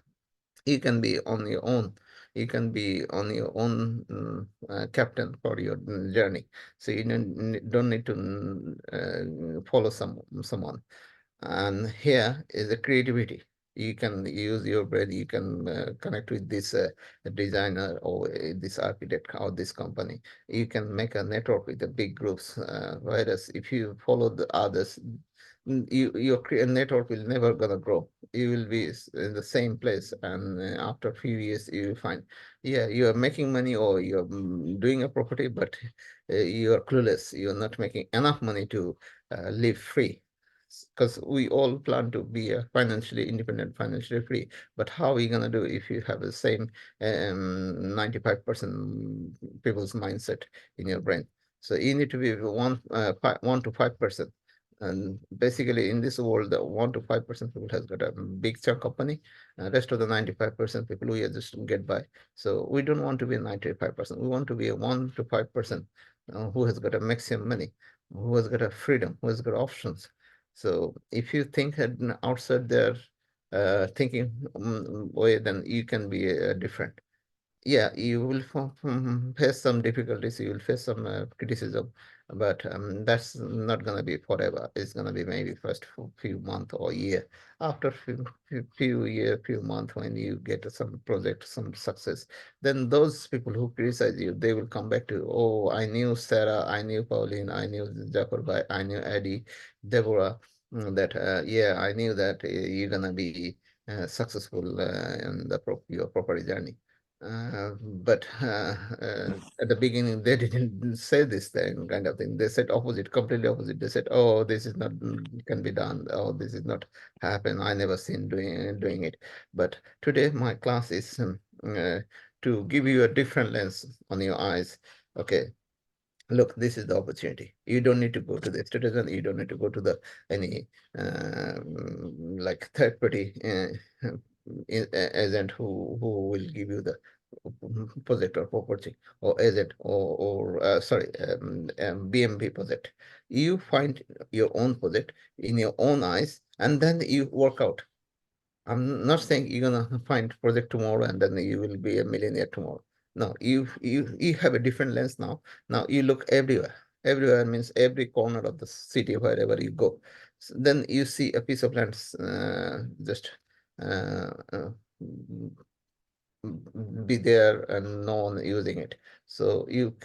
you can be on your own. You can be on your own captain for your journey. So you don't need to follow someone. And here is the creativity. You can use your brain, you can connect with this designer or this architect or this company. You can make a network with the big groups. Whereas if you follow the others, your network will never gonna grow. You will be in the same place, and after a few years, you will find, yeah, you are making money or you're doing a property, but you are clueless. You're not making enough money to live free, because we all plan to be financially independent, financially free. But how are we going to do if you have the same 95% people's mindset in your brain? So you need to be 1 to 5%. And basically, in this world, the 1 to 5% people has got a big chunk of money. Rest of the 95% people, we are just get by. So we don't want to be 95%. We want to be a 1 to 5% who has got a maximum money, who has got a freedom, who has got options. So if you think outside their thinking way, then you can be different. Yeah, you will face some difficulties, you will face some criticism, but that's not going to be forever. It's going to be maybe first few months or year. After few year, few months, when you get some project, some success, then those people who criticize you, they will come back to, oh, I knew Sarah, I knew Pauline, I knew Jafar Bhai, I knew Eddie, Deborah, that yeah, I knew that you're going to be successful in your property journey. But at the beginning, they didn't say this thing, kind of thing. They said opposite, completely opposite. They said, "Oh, this is not can be done. Oh, this is not happen. I never seen doing it." But today, my class is to give you a different lens on your eyes. Okay, look, this is the opportunity. You don't need to go to the citizen. You don't need to go to the any like third party agent who will give you the project or property, or agent or sorry, BMP project. You find your own project in your own eyes, and then you work out. I'm not saying you're gonna find project tomorrow and then you will be a millionaire tomorrow. No, you have a different lens now. Now you look everywhere. Everywhere means every corner of the city, wherever you go. So then you see a piece of land just uh, uh, be there and no one using it. So you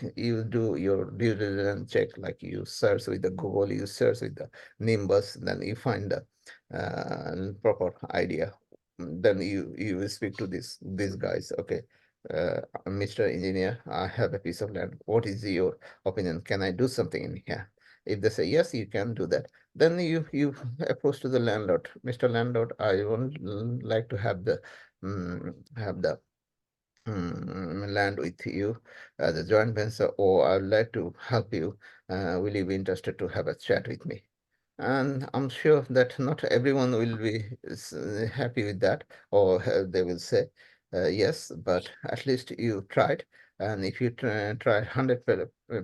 do your due diligence check, like you search with the Google, you search with the Nimbus, then you find the proper idea. then you will speak to these guys. Okay, Mr. Engineer, I have a piece of land. What is your opinion? Can I do something in here? If they say yes, you can do that. Then you approach to the landlord. Mr. Landlord, I would like to have the land with you as a joint venture, or I'd like to help you. Will you be interested to have a chat with me? And I'm sure that not everyone will be happy with that, or they will say yes, but at least you tried. And if you try 100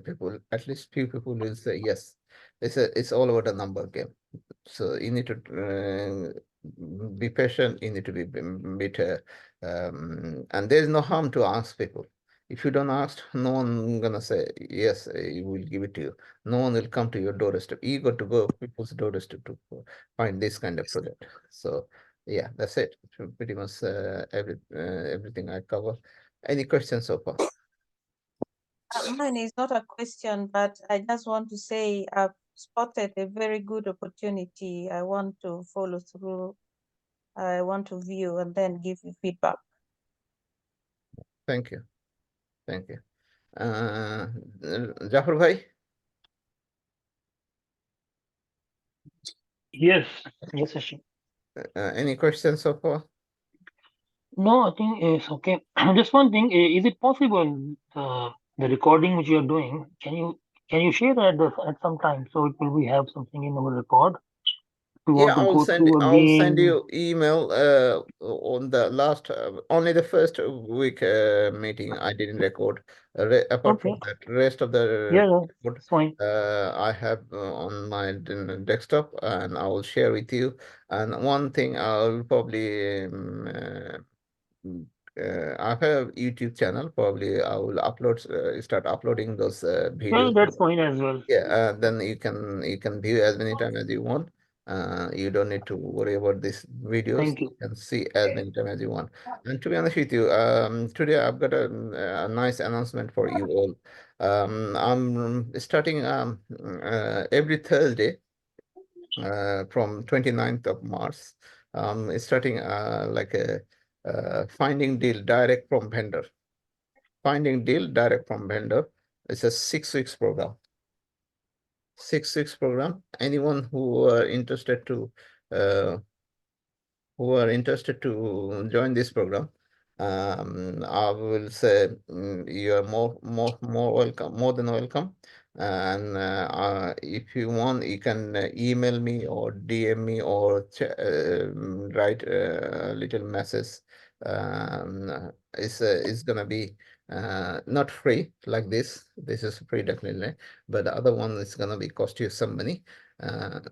people, at least few people will say yes. It's all about a number game. So you need to be patient. You need to be bit, and there's no harm to ask people. If you don't ask, no one gonna say yes. Will give it to you. No one will come to your doorstep. You got to go people's doorstep to find this kind of product. So yeah, that's it. Pretty much everything I cover. Any questions so far?
Mine is not a question, but I just want to say I've spotted a very good opportunity. I want to follow through. I want to view and then give you feedback.
Thank you. Thank you. Jafar bhai?
Yes, yes, Shashi.
Any questions so far?
No, I think it's okay. Just one thing, is it possible the recording which you are doing? Can you share that at some time so it will we have something in our record? If we
Yeah,
want to go through
I'll send
again.
you email on the last only the first week meeting I didn't record. Apart
Okay,
from that, rest of the
yeah, yeah,
record
it's fine.
I have on my desktop, and I will share with you. And one thing I'll probably mm, I have a YouTube channel. Probably I will start uploading those
Yeah,
videos.
that's fine as well.
Yeah, then you can view as many times as you want. You don't need to worry about these videos.
Thank
You
you.
can see as many times as you want. And to be honest with you, today I've got a nice announcement for you all. I'm starting every Thursday from 29th of March. Starting like a finding deal direct from vendor. Finding deal direct from vendor. It's a 6 weeks program. 6 weeks program. Anyone uh, who are interested to join this program, I will say you are more welcome, more than welcome. And if you want, you can email me or DM me or write a little message. It's gonna be not free like this. This is free definitely, but the other one is gonna be cost you some money.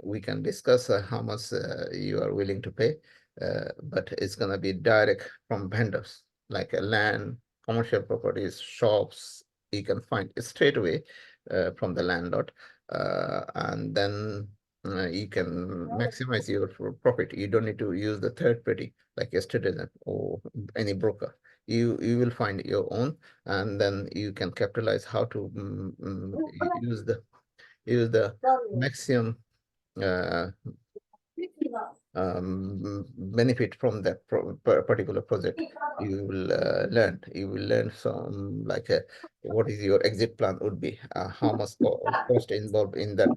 We can discuss how much you are willing to pay, but it's gonna be direct from vendors like a land, commercial properties, shops. You can find it straight away from the landlord, and then you can maximize your profit. You don't need to use the third party like a citizen or any broker. You will find your own, and then you can capitalize how to use the maximum uh, benefit from that particular project. You will learn some like what is your exit plan would be, how much cost involved in that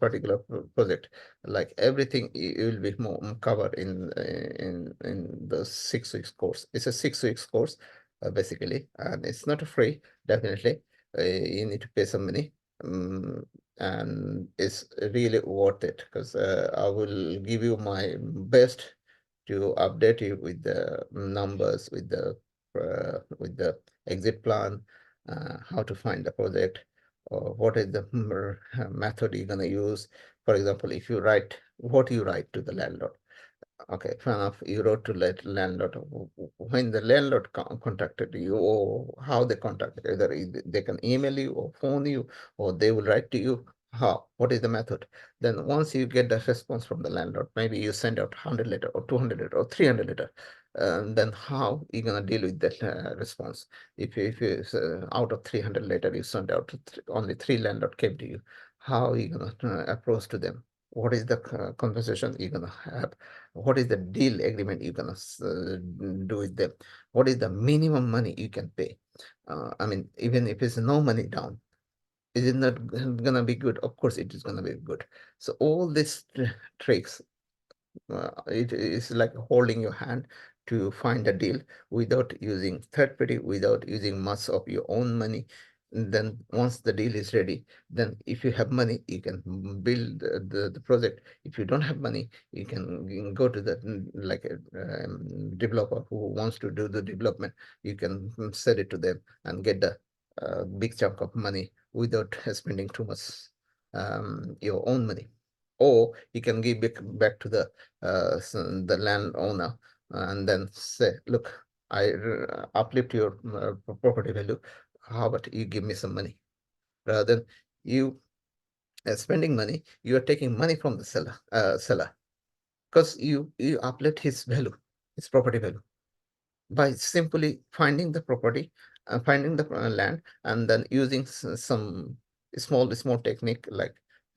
particular project. Like everything you will be more covered in the 6 weeks course. It's a 6 weeks course basically, and it's not free. Definitely you need to pay some money. um, and it's really worth it because I will give you my best to update you with the numbers, with the exit plan, how to find the project, or what is the method you're gonna use. For example, if you write what you write to the landlord. Okay, fair enough. You wrote to let landlord. When the landlord contacted you, or how they contacted, either they can email you or phone you, or they will write to you. How? What is the method? Then once you get the response from the landlord, maybe you send out 100 letter or 200 letter or 300 letter. Then how you gonna deal with that response? If out of 300 letter you send out only three landlord came to you, how you gonna approach to them? what is the conversation you're gonna have, what is the deal agreement you're gonna do with them, what is the minimum money you can pay. I mean, even if it's no money down, is it not gonna be good? Of course it is gonna be good. So all these tricks, it is like holding your hand to find a deal without using third party, without using much of your own money. And then once the deal is ready, then if you have money, you can build the project. If you don't have money, you can go to the like a developer who wants to do the development. You can sell it to them and get the big chunk of money without spending too much your own money. Or you can give back to the landowner and then say, look, I uplift your property value. How about you give me some money? Rather than you spending money, you are taking money from the seller, because you uplift his value, his property value, by simply finding the property, finding the land, and then using some small technique like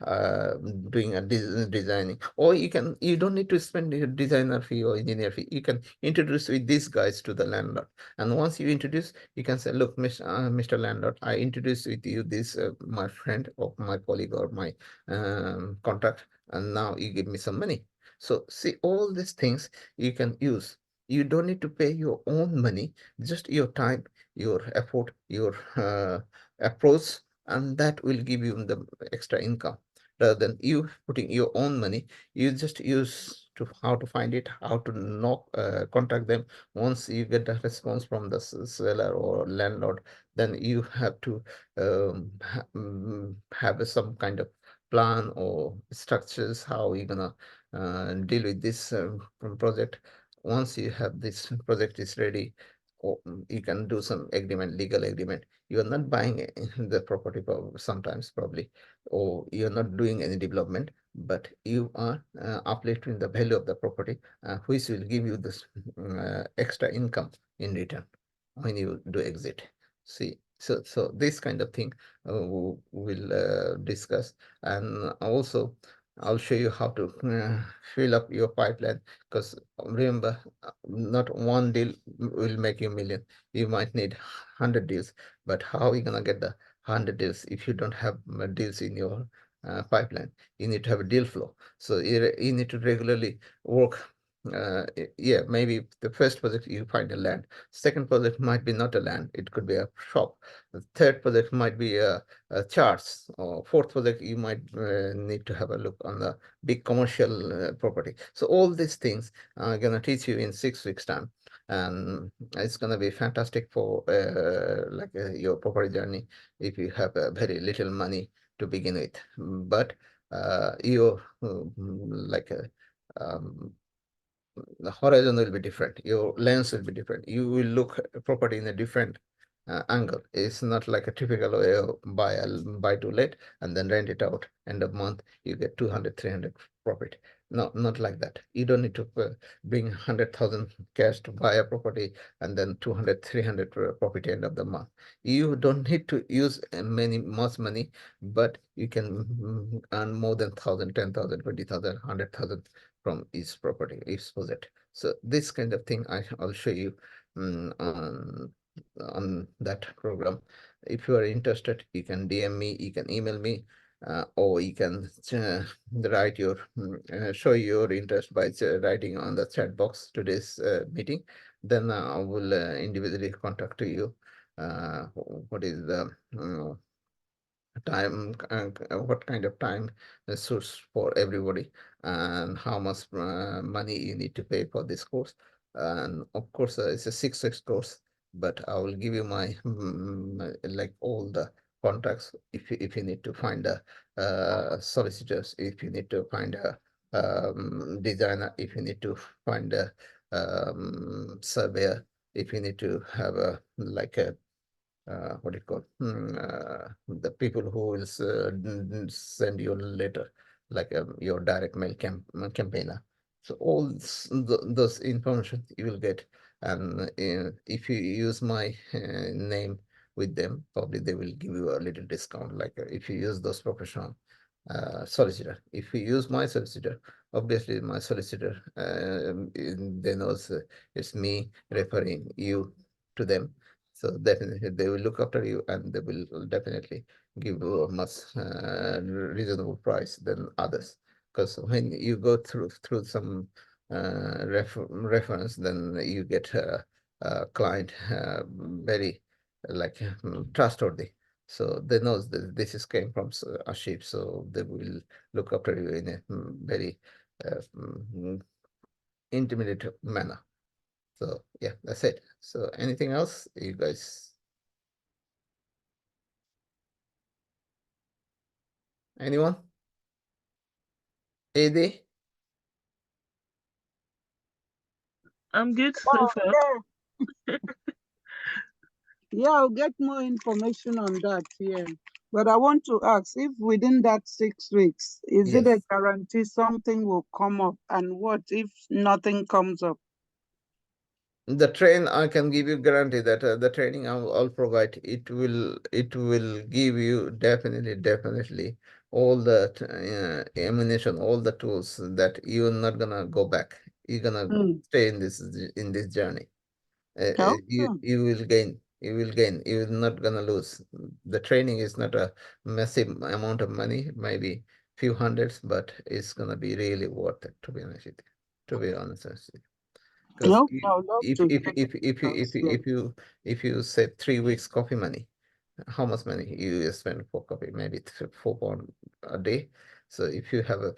uh, doing a designing. Or you don't need to spend a designer fee or engineer fee. You can introduce with these guys to the landlord, and once you introduce, you can say, look, Mr. Landlord, I introduce with you this my friend or my colleague or my contact, and now you give me some money. So see, all these things you can use. You don't need to pay your own money, just your time, your effort, your approach, and that will give you the extra income. Rather than you putting your own money, you just use to how to find it, how to knock, contact them. Once you get a response from the seller or landlord, then you have to have some kind of plan or structures how you're gonna deal with this project. Once you have this project is ready, or you can do some agreement, legal agreement. You are not buying the property sometimes probably, or you're not doing any development, but you are uplifting the value of the property, which will give you this extra income in return when you do exit. See, so this kind of thing we'll discuss. And also I'll show you how to fill up your pipeline, because remember, not one deal will make you a million. You might need 100 deals, but how are you gonna get the 100 deals if you don't have deals in your pipeline? You need to have a deal flow. So you need to regularly work. Yeah, maybe the first project you find a land. Second project might be not a land. It could be a shop. The third project might be charts. Or fourth project you might need to have a look on the big commercial property. So all these things I'm gonna teach you in 6 weeks time, and it's gonna be fantastic for your property journey if you have very little money to begin with. But you like the horizon will be different, your lens will be different, you will look at property in a different angle. It's not like a typical way of buy to let and then rent it out, end of month you get 200 300 profit. No, not like that. You don't need to bring 100,000 cash to buy a property and then 200 300 profit end of the month. You don't need to use much money, but you can earn more than 1,000 10,000 20,000 100,000 from each property, each project. So this kind of thing I'll show you on that program. If you are interested, you can DM me, you can email me, or you can write your show your interest by writing on the chat box today's meeting. Then I will individually contact you. What is the time, what kind of time suits for everybody, and how much money you need to pay for this course. And of course it's a 6 weeks course, but I will give you my like all the contacts. If you need to find a solicitors, if you need to find a designer, if you need to find a surveyor, if you need to have a like a what do you call the people who will send you a letter, like your direct mail campaigner. So all those information you will get, and if you use my name with them, probably they will give you a little discount. Like if you use those professional, solicitor. If you use my solicitor, obviously my solicitor, they knows it's me referring you to them. So definitely they will look after you and they will definitely give you a much reasonable price than others. Because when you go through some reference, then you get a client very like trustworthy. So they knows that this is came from a sheep, so they will look after you in a very intimate manner. So yeah, that's it. So anything else, you guys? Anyone? AD?
I'm good so
Oh,
far.
yeah. Yeah, I'll get more information on that. Yeah. But I want to ask if within that 6 weeks, is it a
Yes.
guarantee something will come up? And what if nothing comes up?
The train, I can give you guarantee that the training I'll provide, it will give you definitely all the ammunition, all the tools that you're not gonna go back. You're gonna
Hmm.
stay in this journey. You
Okay.
you will gain. You're not gonna lose. The training is not a massive amount of money, maybe few hundreds, but it's gonna be really worth it, to be honest with you. To be honest with you. Because
Okay, I would love to hear the details. Yeah.
if you save 3 weeks coffee money, how much money you spend for coffee? Maybe £4 a day. So if you have a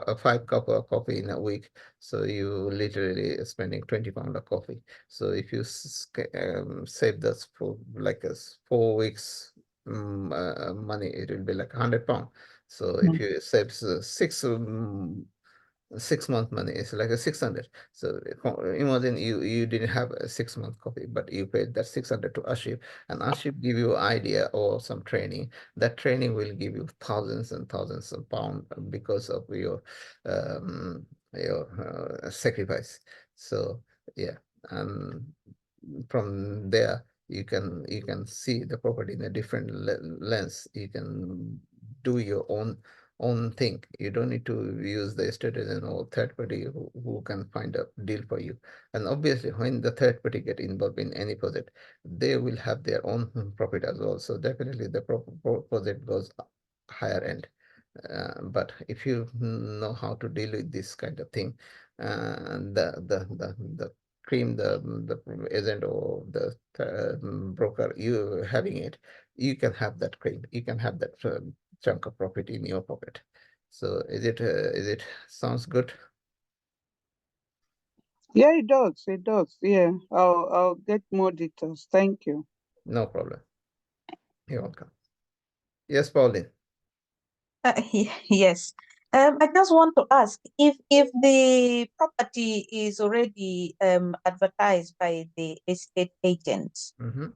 a 5 cup of coffee in a week, so you literally are spending £20 of coffee. So if you save this for like 4 weeks money, it will be like £100. So if
Hmm.
you save 6 month money, it's like a 600. So imagine you didn't have a 6 month copy, but you paid that 600 to Ashif, and Ashif give you idea or some training. That training will give you thousands and thousands of pounds because of your sacrifice. So yeah, and from there you can see the property in a different lens. You can do your own thing. You don't need to use the estate agent or third party who can find a deal for you. And obviously, when the third party get involved in any project, they will have their own profit as well. So definitely the project goes higher end. But if you know how to deal with this kind of thing, the cream, the agent or the broker, you having it, you can have that cream. You can have that chunk of profit in your pocket. So is it sounds good?
Yeah, it does. It does. Yeah. I'll get more details. Thank you.
No problem. You're welcome. Yes, Pauline.
Yes. I just want to ask if the property is already advertised by the estate agents,
Mm-hmm.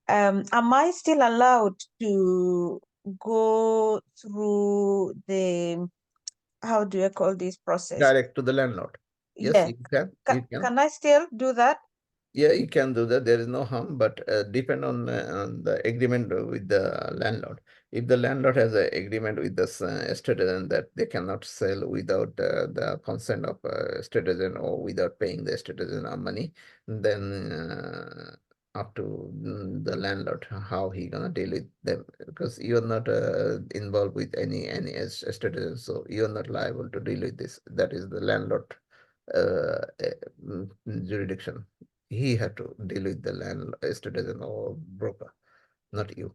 am I still allowed to go through the, how do I call this process?
Direct to the landlord. Yes,
Yeah.
you can. You can.
Can I still do that?
Yeah, you can do that. There is no harm, but depend on the agreement with the landlord. If the landlord has an agreement with the estate agent that they cannot sell without the consent of estate agent or without paying the estate agent money, then up to the landlord how he gonna deal with them, because you're not involved with any estate agent, so you're not liable to deal with this. That is the landlord jurisdiction. He had to deal with the land estate agent or broker, not you.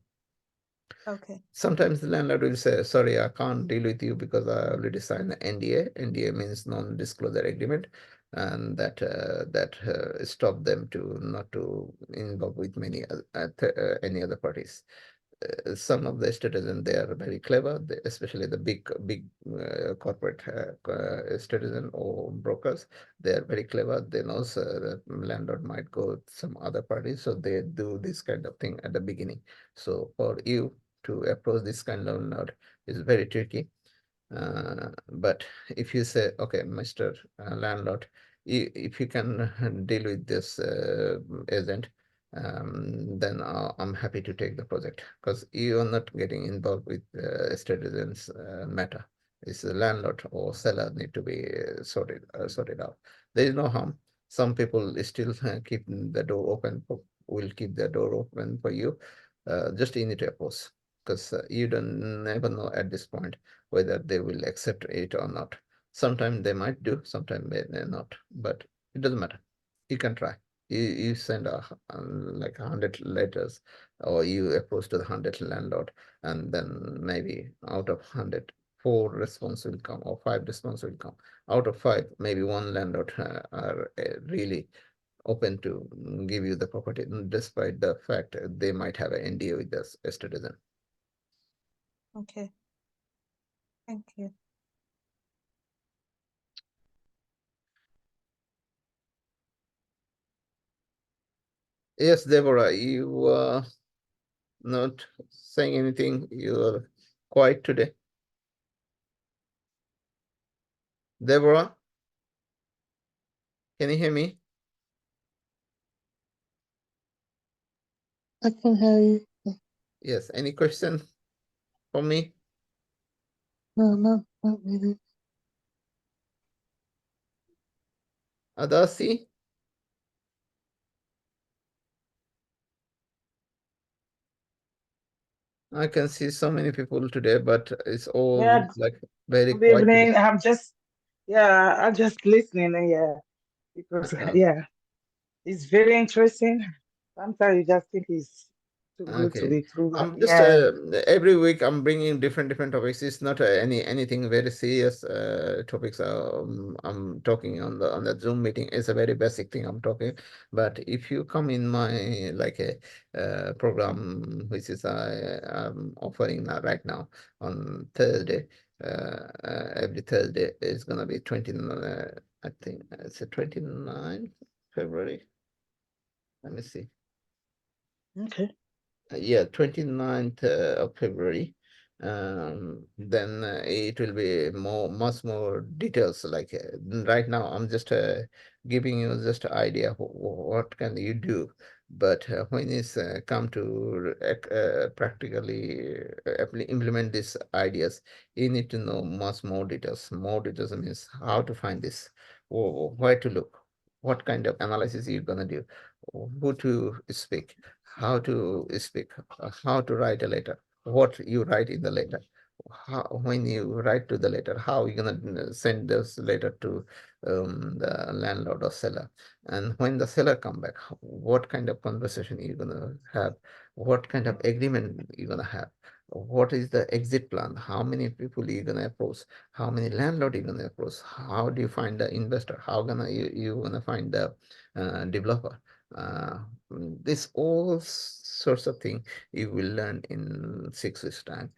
Okay.
Sometimes the landlord will say, sorry, I can't deal with you because I already signed an NDA. NDA means non-disclosure agreement, and that stop them to not to involve with any other parties. Some of the estate agents, they are very clever, especially the big corporate estate agent or brokers. They are very clever. They know that landlord might go with some other parties, so they do this kind of thing at the beginning. So for you to approach this kind of landlord is very tricky. But if you say, okay, Mr. Landlord, if you can deal with this agent, then I'm happy to take the project, because you are not getting involved with citizens matter. It's the landlord or seller need to be sorted out. There is no harm. Some people still keep the door open. Will keep the door open for you. Just you need to oppose, because you don't never know at this point whether they will accept it or not. Sometimes they might do, sometimes they may not. But it doesn't matter. You can try. You send like 100 letters, or you oppose to the 100 landlord, and then maybe out of 100, 4 response will come, or 5 response will come. Out of 5, maybe 1 landlord are really open to give you the property, despite the fact they might have an NDA with the estate agent.
Okay. Thank you.
Yes, Deborah, you not saying anything. You're quiet today. Deborah, can you hear me?
I can hear you.
Yes. Any question for me?
No, not really.
Adasi? I can see so many people today, but it's all
Yeah,
like very
good
quiet today.
evening. I'm just listening. Yeah, because
Uh,
yeah, it's very interesting. Sometimes you just think it's too good to
Okay.
be true, but
I'm just
yeah,
every week I'm bringing different topics. It's not anything very serious topics. I'm talking on the Zoom meeting. It's a very basic thing I'm talking. But if you come in my like a program, which is I'm offering now right now on Thursday, every Thursday is gonna be 20. I think it's a 29th February. Let me see.
okay.
Yeah, 29th of February. Then it will be much more details. Like right now, I'm just giving you just idea what can you do. But when it's come to practically implement these ideas, you need to know much more details. More details means how to find this, or where to look, what kind of analysis you're gonna do, who to speak, how to speak, how to write a letter, what you write in the letter, how, when you write to the letter, how you're gonna send this letter to the landlord or seller, and when the seller come back, what kind of conversation you're gonna have, what kind of agreement you're gonna have, what is the exit plan, how many people you're gonna approach, how many landlord you're gonna approach, how do you find the investor, how gonna you gonna find the developer. uh, this all sorts of thing you will learn in 6 weeks time.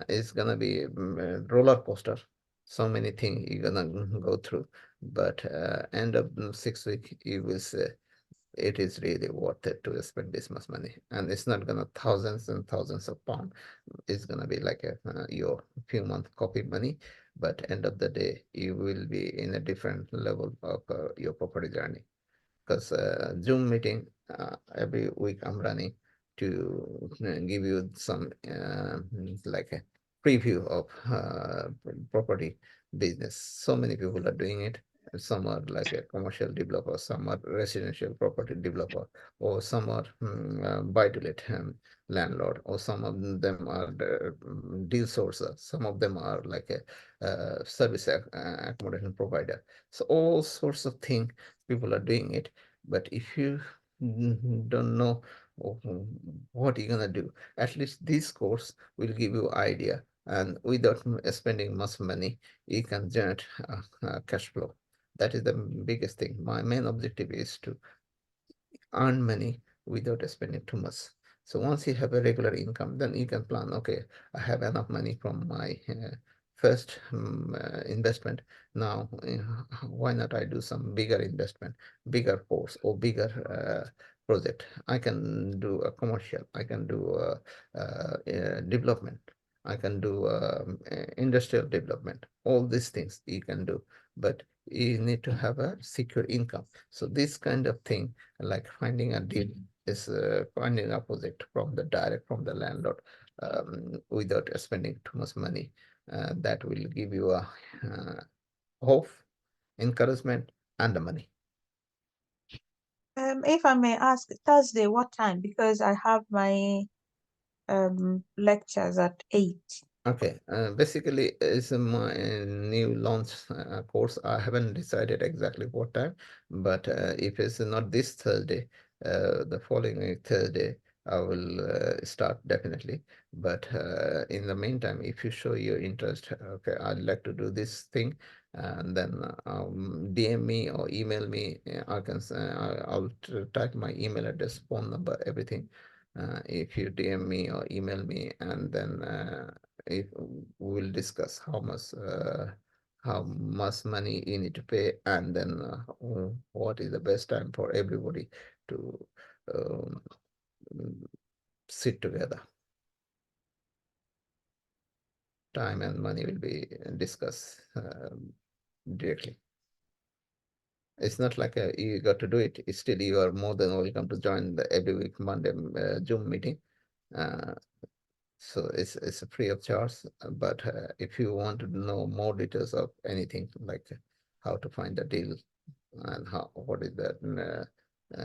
It's gonna be a roller coaster. So many things you're gonna go through, but end of 6 week you will say it is really worth it to spend this much money, and it's not gonna thousands and thousands of pounds. It's gonna be like a your few month copy money, but end of the day you will be in a different level of your property journey, because Zoom meeting every week I'm running to give you some like a preview of property business. So many people are doing it. Some are like a commercial developer, some are residential property developer, or some are buy-to-let landlord, or some of them are the deal sourcer, some of them are like a service accommodation provider. So all sorts of things people are doing it, but if you don't know what you're gonna do, at least this course will give you idea, and without spending much money you can generate cash flow. That is the biggest thing. My main objective is to earn money without spending too much. So once you have a regular income, then you can plan, okay, I have enough money from my first investment. Now, why not I do some bigger investment, bigger course, or bigger project? I can do a commercial, I can do development, I can do industrial development. All these things you can do, but you need to have a secure income. So this kind of thing, like finding a deal, is finding opposite from the direct from the landlord without spending too much money. That will give you a hope, encouragement, and the money.
If I may ask, Thursday, what time? Because I have my lectures at 8.
Okay, basically it's my new launch course. I haven't decided exactly what time, but if it's not this Thursday, the following week Thursday, I will start definitely. But in the meantime, if you show your interest, okay, I'd like to do this thing, and then DM me or email me. I can I'll type my email address, phone number, everything. If you DM me or email me, and then if we'll discuss how much money you need to pay, and then what is the best time for everybody to um, sit together. Time and money will be discussed directly. It's not like you got to do it. It's still, you are more than welcome to join the every week Monday Zoom meeting. So it's a free of charge, but if you want to know more details of anything, like how to find a deal and what is that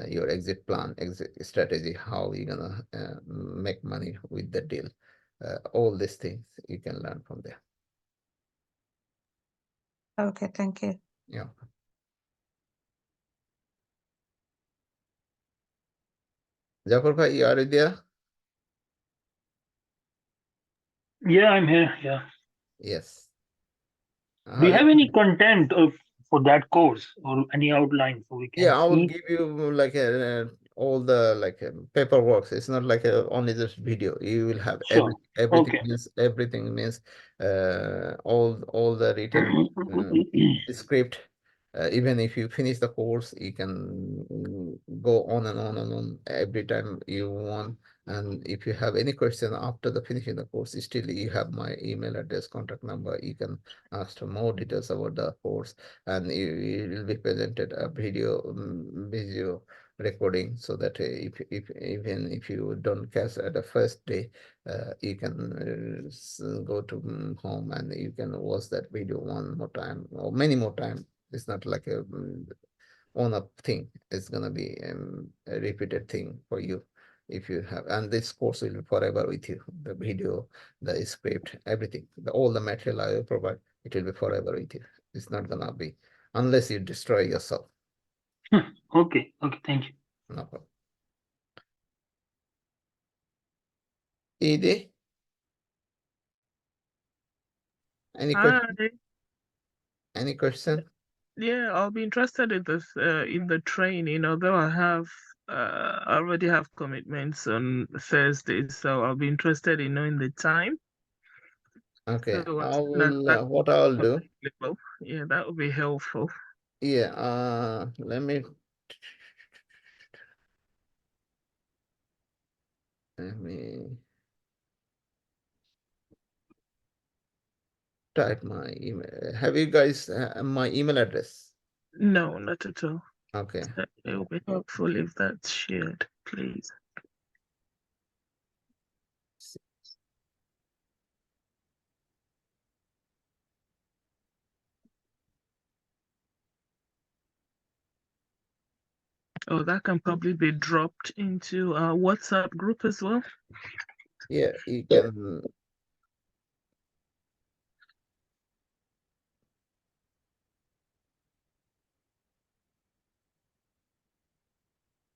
your exit plan, exit strategy, how you're gonna make money with the deal, all these things you can learn from there.
Okay, thank you.
Yeah. Jafar bhai, are you there?
Yeah, I'm here. Yeah.
Yes.
Do you
How
have any content for that course or any outline so we can
Yeah, I will
see?
give you like all the like paperwork. It's not like only this video. You will have
Sure. Okay.
everything means all the written script. Even if you finish the course, you can go on and on and on every time you want. And if you have any question after the finishing the course, still you have my email address, contact number. You can ask for more details about the course, and you will be presented a video recording, so that if even if you don't catch at the first day, you can go to home and you can watch that video one more time or many more times. It's not like a on-up thing. It's gonna be a repeated thing for you if you have. And this course will be forever with you. The video, the script, everything, all the material I will provide, it will be forever with you. It's not gonna be unless you destroy yourself.
Okay. Okay. Thank you.
No problem. Edie, any
Hi.
question? Any question?
Yeah, I'll be interested in the training, although I already have commitments on Thursday, so I'll be interested in knowing the time.
Okay,
So
I
as soon as
will.
that
What I'll do?
available, yeah, that would be helpful.
Yeah. Let me type my email. Have you guys my email address?
No, not at all.
Okay.
So it will be helpful if that's shared, please. Oh, that can probably be dropped into our WhatsApp group as well.
Yeah, you can.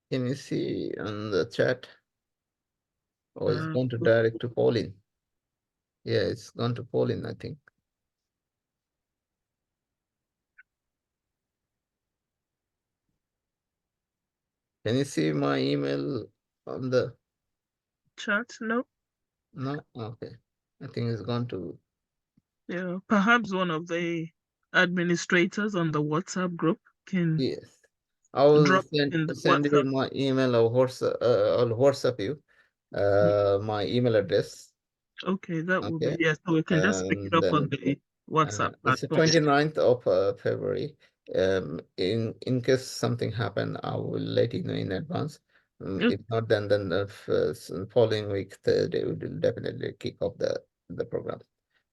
Can you see on the chat? Or it's going to direct to Pauline? Yeah, it's gone to Pauline, I think. Can you see my email on the
Chat? No.
No? Okay. I think it's gone to
Yeah, perhaps one of the administrators on the WhatsApp group can
yes. I will
drop in the
send you
WhatsApp.
my email or I'll WhatsApp you my email address.
Okay, that would be,
Okay.
yeah, so we can just pick it
And
up on
then
the WhatsApp
it's the
platform.
29th of February. In case something happened, I will let you know in advance.
Yes.
If not, then the following week they will definitely kick off the program,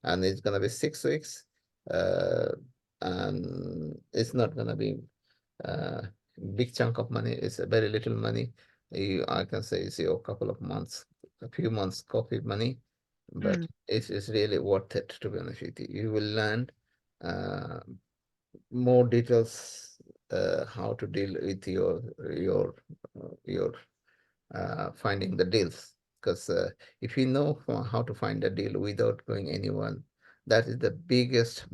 and it's gonna be 6 weeks, uh, and it's not gonna be uh, big chunk of money. It's a very little money. I can say it's a couple of months, a few months coffee money, but it's really worth it, to be honest with you. You will learn uh, more details, how to deal with your finding the deals. Because if you know how to find a deal without going anyone, that is the biggest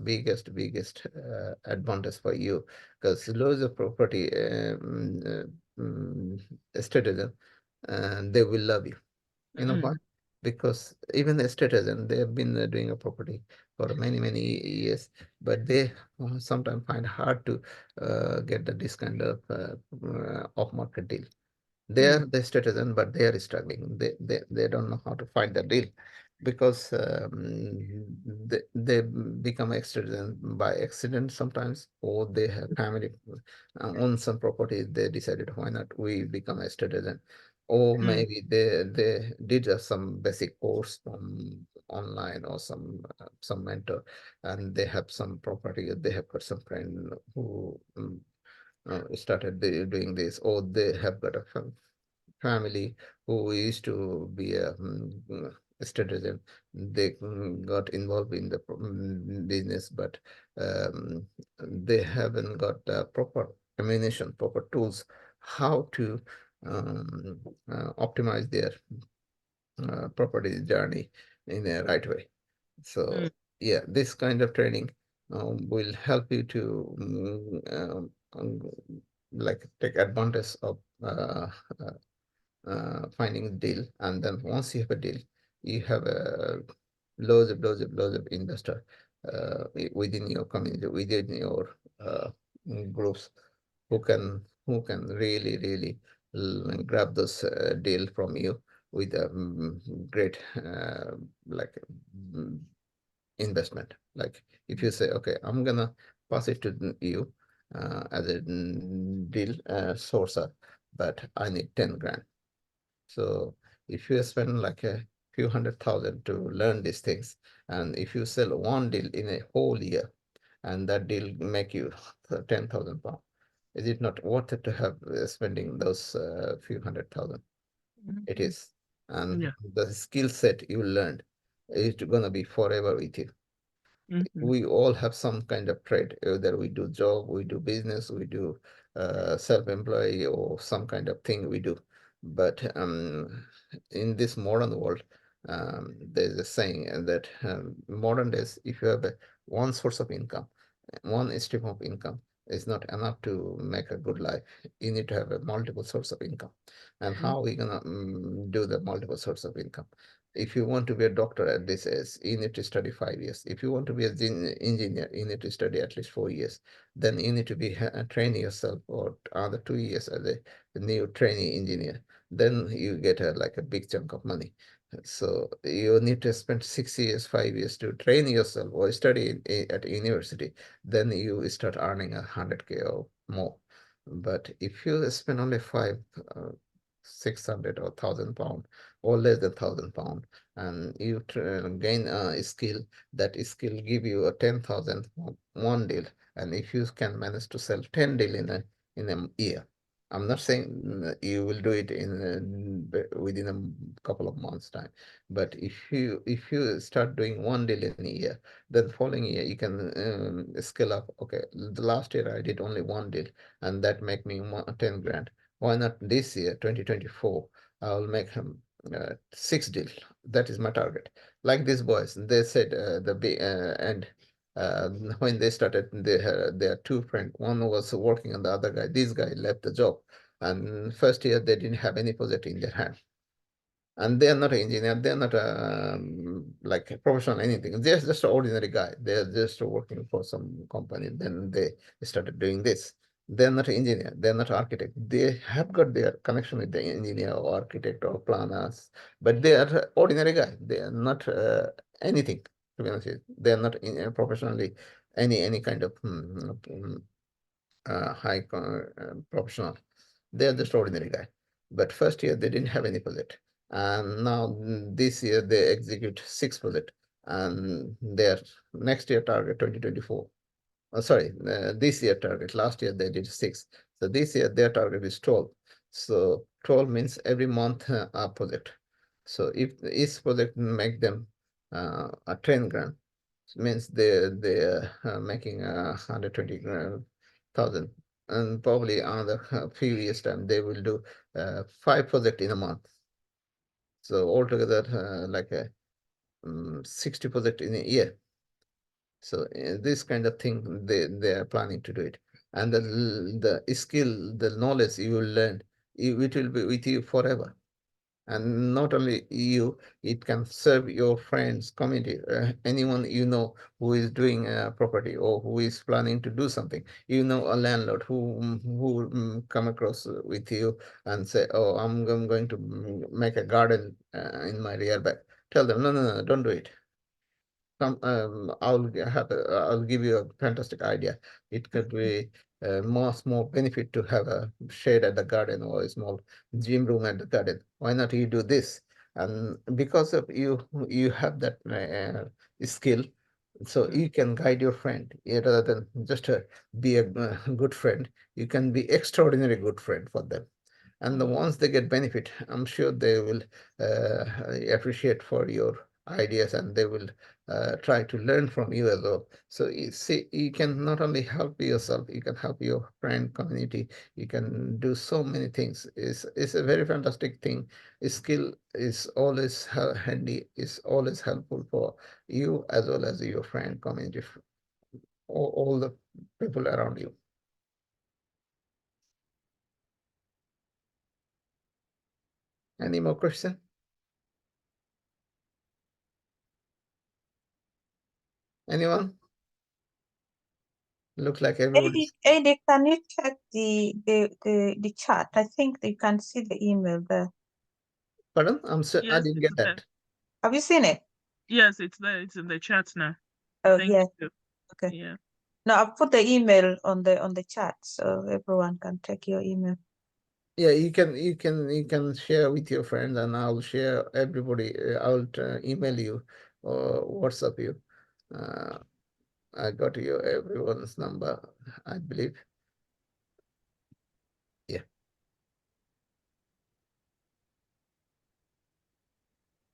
advantage for you. Because loads of property estate agent, and they will love you. You know why? Because even the estate agent, they have been doing a property for many years, but they sometimes find hard to get this kind of off-market deal. They are the citizen, but they are struggling. They don't know how to find the deal because they become a citizen by accident sometimes, or they have family own some property. They decided, why not we become a citizen? Or maybe they did some basic course from online, or some mentor, and they have some property. They have got some friend who started doing this, or they have got a family who used to be a citizen. They got involved in the business, but um, they haven't got proper ammunition, proper tools, how to optimize their property journey in a right way. So yeah, this kind of training will help you to like take advantage of finding a deal. And then once you have a deal, you have a loads of investor within your community, within your groups, who can really grab those deal from you with a great like mm, investment. Like if you say, okay, I'm gonna pass it to you as a deal sourcer, but I need 10 grand. So if you spend like a few 100,000 to learn these things, and if you sell one deal in a whole year, and that deal make you 10,000 pounds, is it not worth it to have spending those few 100,000? It is. And
Yeah.
the skill set you learned is gonna be forever with you. We all have some kind of trade, either we do job, we do business, we do self-employed, or some kind of thing we do. But in this modern world, there's a saying that modern days, if you have one source of income, one stream of income is not enough to make a good life. You need to have a multiple source of income. And how are we gonna do the multiple source of income? If you want to be a doctor at this age, you need to study 5 years. If you want to be an engineer, you need to study at least 4 years. Then you need to be train yourself for another 2 years as a new trainee engineer. Then you get like a big chunk of money. So you need to spend 6 years, 5 years to train yourself or study at university. Then you start earning 100K or more. But if you spend only 600 or 1,000 pound, or less than 1,000 pound, and you gain a skill, that skill give you a 10,000 one deal. And if you can manage to sell 10 deal in a year, I'm not saying you will do it within a couple of months time, but if you start doing one deal in a year, then following year you can scale up. Okay, the last year I did only one deal, and that make me 10 grand. Why not this year, 2024? I'll make 6 deal. That is my target. Like these boys, they said and uh, when they started, they are two friends. One was working on the other guy. This guy left the job, and first year they didn't have any project in their hand. And they are not an engineer. They are not like a professional anything. They're just an ordinary guy. They're just working for some company. Then they started doing this. They're not an engineer. They're not architect. They have got their connection with the engineer or architect or planners, but they are ordinary guy. They are not anything. To be honest, with you. They are not professionally any kind of high professional. They are just ordinary guy. but first year they didn't have any project. And now this year they execute 6 projects, and their next year target 2024. Sorry, this year target. Last year they did 6. So this year their target is 12. So 12 means every month a project. So if each project make them a 10 grand, means they're making 120,000, and probably another few years time they will do 5 project in a month. So altogether like a 60 project in a year. So this kind of thing they are planning to do it, and the skill, the knowledge you will learn, it will be with you forever. And not only you, it can serve your friends, community, anyone you know who is doing property or who is planning to do something. You know, a landlord who come across with you and say, "Oh, I'm going to make a garden in my rear back." Tell them, no, don't do it. I'll give you a fantastic idea. It could be much more benefit to have a shade at the garden or a small gym room at the garden. Why not you do this? And because of you have that skill, so you can guide your friend rather than just be a good friend. You can be extraordinary good friend for them. And the ones they get benefit, I'm sure they will appreciate for your ideas, and they will try to learn from you as well. So you see, you can not only help yourself, you can help your friend community. You can do so many things. It's a very fantastic thing. Skill is always handy, is always helpful for you as well as your friend community, all the people around you. Any more question? Anyone? Look like everybody.
Eddie, can you check the chat? I think you can see the email there.
Pardon? I
Yes,
didn't
it's
get
there.
that.
Have you seen it?
Yes, it's there. It's in the chat now.
Oh,
Thank
yes.
you.
Okay.
Yeah.
No, I've put the email on the chat so everyone can check your email.
Yeah, you can share with your friends, and I'll share everybody. I'll email you or WhatsApp you. Uh, I got your everyone's number, I believe. Yeah.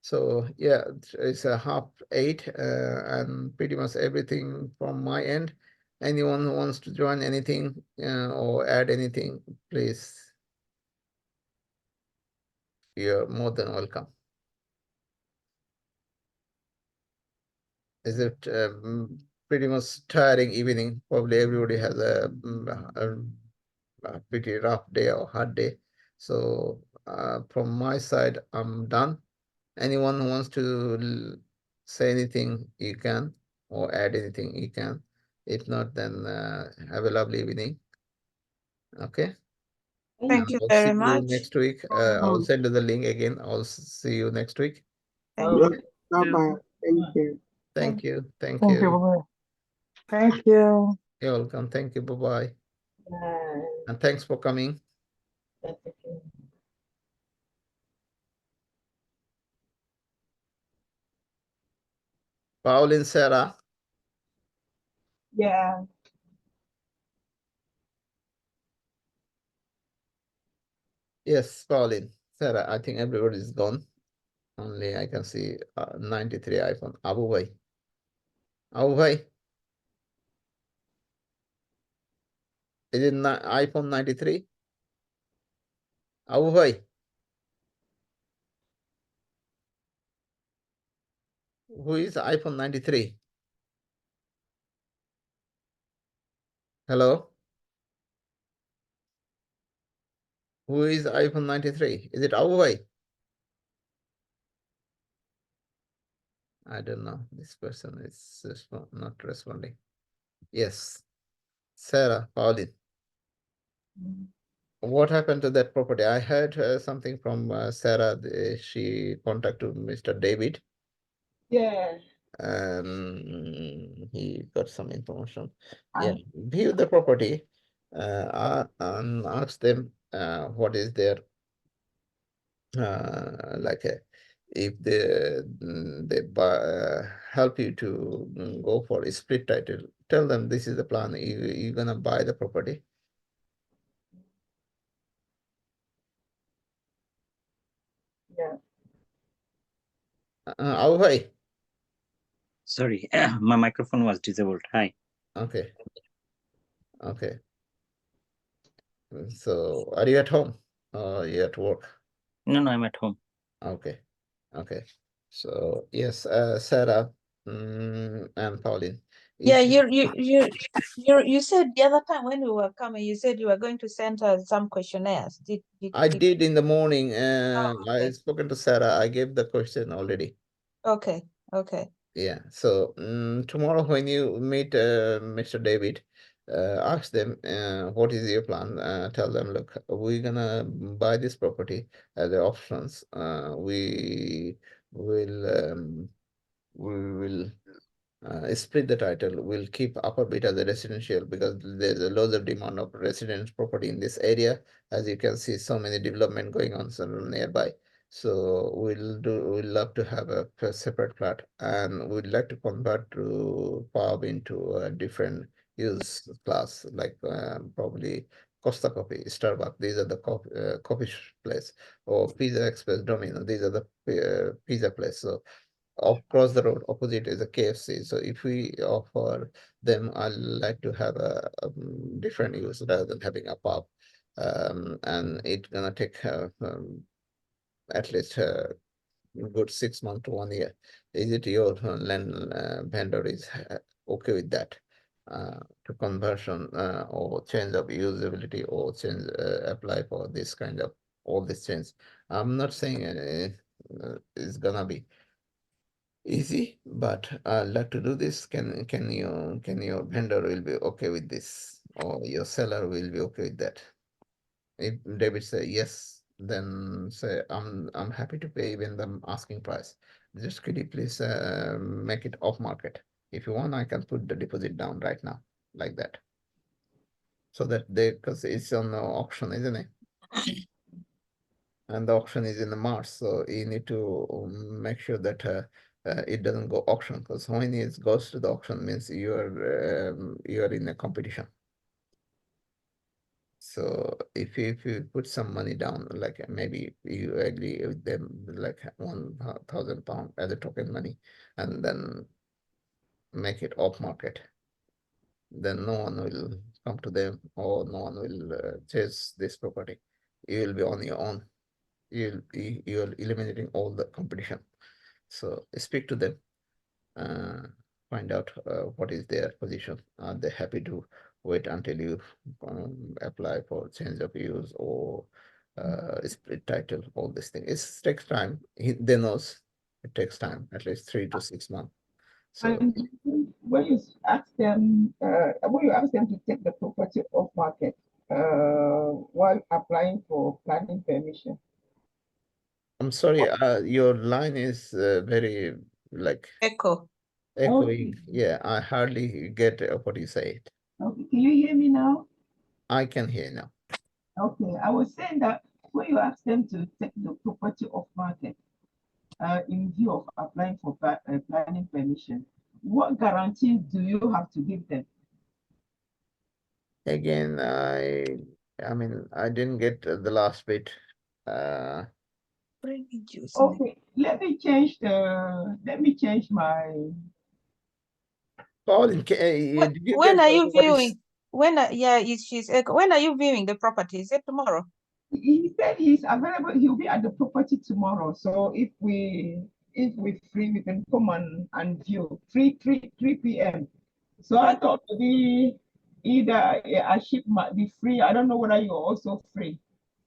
So yeah, it's a 8:30, and pretty much everything from my end. Anyone who wants to join anything or add anything, please, you're more than welcome. Is it pretty much tiring evening? Probably everybody has a pretty rough day or hard day. So from my side, I'm done. Anyone who wants to say anything, you can, or add anything, you can. If not, then have a lovely evening. Okay.
Thank you
I'll see
very
you
much.
next week. I'll send you the link again. I'll see you next week.
Thank
Yeah.
you.
Bye-bye. Thank you.
Thank you. Thank
Thank you.
you.
Bye-bye.
Thank you.
You're welcome. Thank you. Bye-bye.
Bye.
And thanks for coming.
That's okay.
Pauline, Sarah.
Yeah.
Yes, Pauline. Sarah, I think everybody's gone. Only I can see 93 iPhone. Abu Bhai. Abu Bhai. Is it iPhone 93? Abu Bhai. Who is iPhone 93? Hello? Who is iPhone 93? Is it Abu Bhai? I don't know. This person is not responding. Yes. Sarah, Pauline. What happened to that property? I heard something from Sarah. She contacted Mr. David.
Yeah.
He got some information. Yeah, view the property and ask them what is their like if they help you to go for a split title, tell them this is the plan. You're gonna buy the property.
Yeah.
Away.
Sorry, my microphone was disabled. Hi.
Okay. Okay. So are you at home or you at work?
No, I'm at home.
Okay. Okay. So yes, Sarah and Pauline.
Yeah,
If
you said the other time when we were coming, you said you were going to send us some questionnaires.
I did in the morning,
Oh,
I spoken to Sarah. I gave the question already.
okay, okay.
Yeah. So tomorrow when you meet Mr. David, ask them what is your plan. Tell them, look, we're gonna buy this property as the options. Will we will split the title. We'll keep upper bit as a residential because there's a lot of demand of residence property in this area. As you can see, so many development going on so nearby. So we'll love to have a separate flat, and we'd like to convert to pub into a different use class, like probably Costa Coffee, Starbucks. These are the coffee place, or Pizza Express, Domino. These are the pizza place. So across the road opposite is a KFC. So if we offer them, I like to have a different use rather than having a pub. And it's gonna take at least a good 6 months to 1 year. Is it your land vendor is okay with that? To conversion or change of usability or change apply for this kind of all these change. I'm not saying it's gonna be easy, but I'd like to do this. Can your vendor will be okay with this, or your seller will be okay with that? If David say yes, then say I'm happy to pay even the asking price. Just could you please make it off market? If you want, I can put the deposit down right now, like that. So that they, because it's on the auction, isn't it? And the auction is in the March, so you need to make sure that it doesn't go auction, because when it goes to the auction means you are in a competition. So if you put some money down, like maybe you agree with them like £1,000 as a token money, and then make it off market, then no one will come to them, or no one will chase this property. You will be on your own. You're eliminating all the competition. So speak to them, uh, find out what is their position. Are they happy to wait until you apply for change of use or split title? All this thing. It takes time. They knows it takes time, at least 3 to 6 months. So
And when you ask them to take the property off market, while applying for planning permission.
I'm sorry, your line is very like
Echo.
echoing. Yeah, I hardly get what you say.
Okay, can you hear me now?
I can hear now.
Okay, I was saying that when you ask them to take the property off market, in view of applying for planning permission, what guarantees do you have to give them?
Again, I mean, I didn't get the last bit. Uh,
Bring me juice.
Okay, let me change my.
Pauline, did you
When
get
are you
what is?
viewing? She's echo. When are you viewing the property? Is it tomorrow?
He said he's available. He'll be at the property tomorrow. So if we free, we can come and view 3 p.m. So I thought maybe either a ship might be free. I don't know whether you're also free.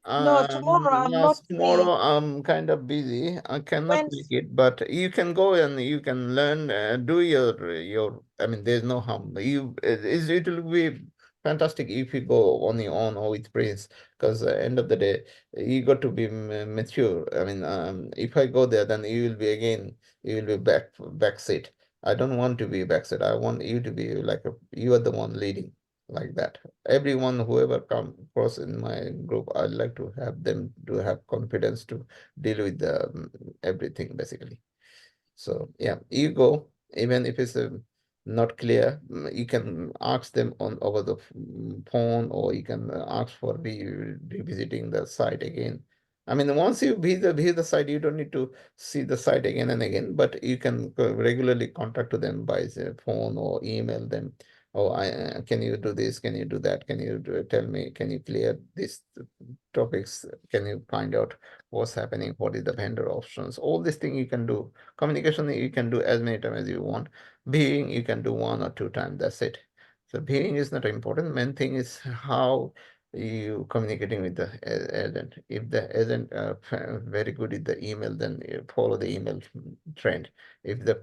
No, tomorrow I'm not
Tomorrow
free.
I'm kind of busy. I cannot make
Wednesday.
it, but you can go and you can learn, do your. I mean, there's no harm. It will be fantastic if you go on your own or with Prince, because end of the day, you got to be mature. I mean, if I go there, then you will be back seat. I don't want to be back seat. I want you to be like you are the one leading. like that. Everyone, whoever come across in my group, I'd like to have them to have confidence to deal with the everything basically. So yeah, you go, even if it's not clear, you can ask them on over the phone, or you can ask for revisiting the site again. I mean, once you view the site, you don't need to see the site again and again, but you can regularly contact to them by phone or email them. Oh, can you do this? Can you do that? Can you tell me? Can you clear these topics? Can you find out what's happening? What is the vendor options? All these things you can do. Communication you can do as many times as you want. Viewing you can do 1 or 2 times. That's it. So viewing is not important. Main thing is how you communicating with the agent. If the agent very good with the email, then you follow the email trend. If the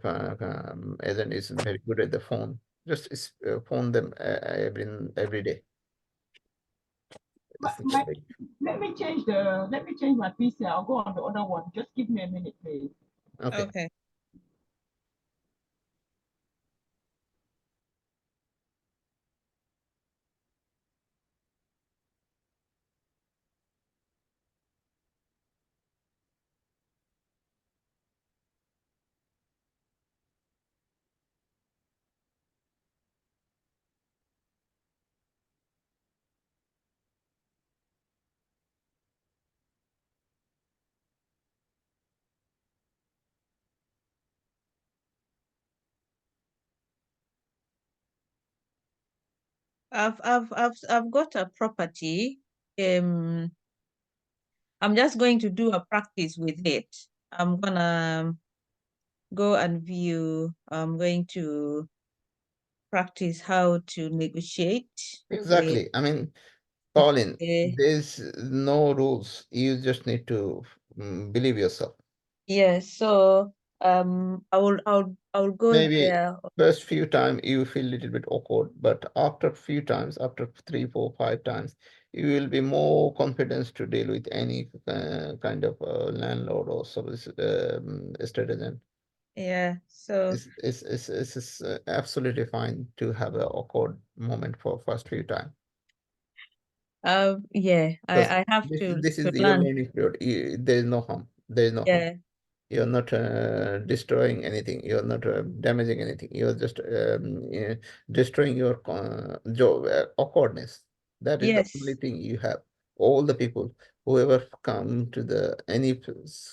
agent is very good at the phone, just phone them every day. It's not big.
Let me change my PC. I'll go on the other one. Just give me a minute, please.
Okay.
Okay. I've got a property. I'm just going to do a practice with it. I'm gonna go and view. I'm going to practice how to negotiate with
Exactly. I mean, Pauline,
the,
there's no rules. You just need to believe yourself.
yes. So I will go
Maybe
there.
first few times you feel a little bit awkward, but after few times, after 3, 4, 5 times, you will be more confident to deal with any kind of landlord or service estate agent.
Yeah. So
It's absolutely fine to have an awkward moment for first few times.
yeah,
Because
I have
this
to
is your
learn.
learning period. There is no harm. There is no harm.
Yeah.
You're not destroying anything. You're not damaging anything. You're just destroying your job awkwardness. That is the only
Yes.
thing you have. All the people, whoever come to the any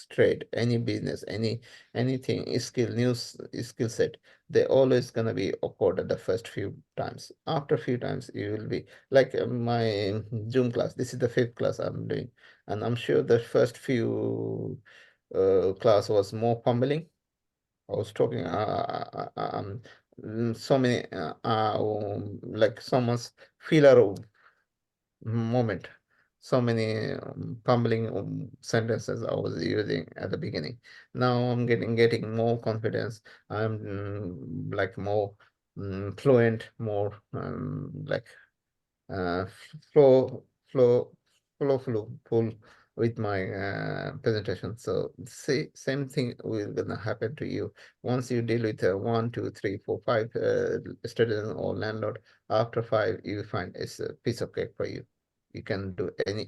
trade, any business, anything, skill set, they always gonna be awkward at the first few times. After few times, you will be like my Zoom class. This is the 5th class I'm doing, and I'm sure the first few class was more fumbling. I was talking so many like someone's filler moment, so many fumbling sentences I was using at the beginning. Now I'm getting more confidence. I'm like more fluent, more like uh, flow, flow, full with my presentation. So see, same thing will gonna happen to you once you deal with 1, 2, 3, 4, 5 student or landlord. After 5, you find it's a piece of cake for you. You can do any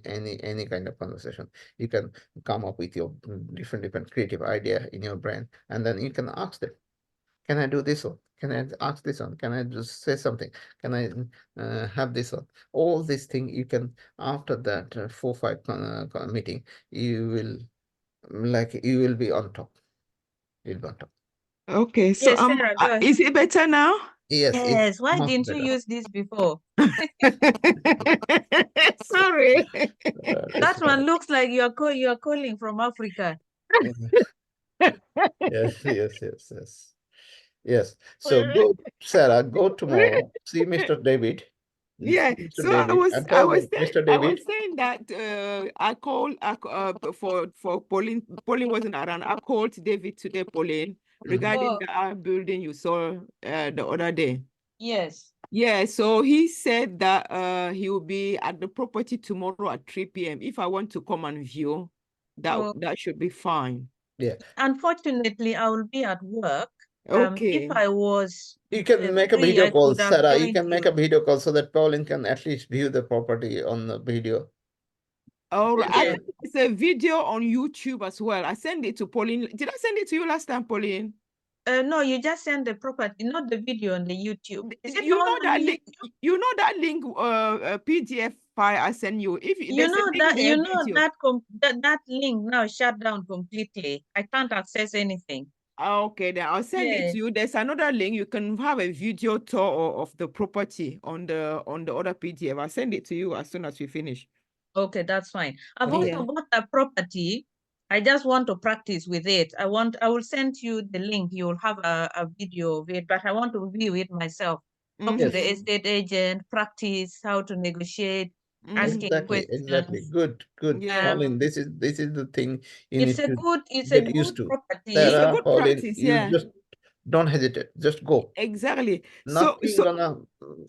kind of conversation. You can come up with your different creative idea in your brain, and then you can ask them, can I do this one? Can I ask this one? Can I just say something? Can I have this one? All these things you can, after that 4, 5 meeting, you will you will be on top. You'll be on top.
Okay, so
Yes, Sarah, go ahead.
is it better now?
Yes, it's
Yes. Why
much
didn't you
better.
use this before?
Sorry.
It's
That one
fine.
looks like you are calling from Africa.
Yes, yes, yes, yes. Yes. So go, Sarah, go tomorrow. See Mr. David.
Yeah,
See Mr.
so I
David
was
and
I
tell
was
them,
saying
Mr.
I was
David.
saying that I called for Pauline. Pauline wasn't around. I called David today, Pauline, regarding
Oh,
the building you saw the other day.
yes.
Yeah, so he said that he will be at the property tomorrow at 3 p.m. If I want to come and view,
Oh,
that should be fine.
Yeah.
unfortunately, I will be at work. If
Okay.
I was
You can make a
free,
video
I
call,
could have
Sarah. You
joined
can make
you.
a video call so that Pauline can at least view the property on the video.
All right. I
Yeah.
think it's a video on YouTube as well. I sent it to Pauline. Did I send it to you last time, Pauline?
No, you just send the property, not the video on the YouTube. Is it
You know
on
that
YouTube?
link. You know that link. PDF file I send you. If
You
there's a
know
link
that
there,
you know
video.
that link now shut down completely. I can't access anything.
Okay, then I'll send it
Yeah.
to you. There's another link. You can have a video tour of the property on the other PDF. I'll send it to you as soon as we finish.
Okay, that's fine. I've
Okay.
also got a property. I just want to practice with it. I will send you the link. You'll have a video of it, but I want to view it myself. Talk to the
Yes.
estate agent, practice how to negotiate, asking
Exactly, exactly.
questions.
Good, good.
Yeah.
Pauline, this is the thing you
It's
need
a
to
good
get used to.
property.
It's a
Sarah,
good
Pauline,
practice,
you
yeah.
just don't hesitate. Just go.
Exactly.
Nothing gonna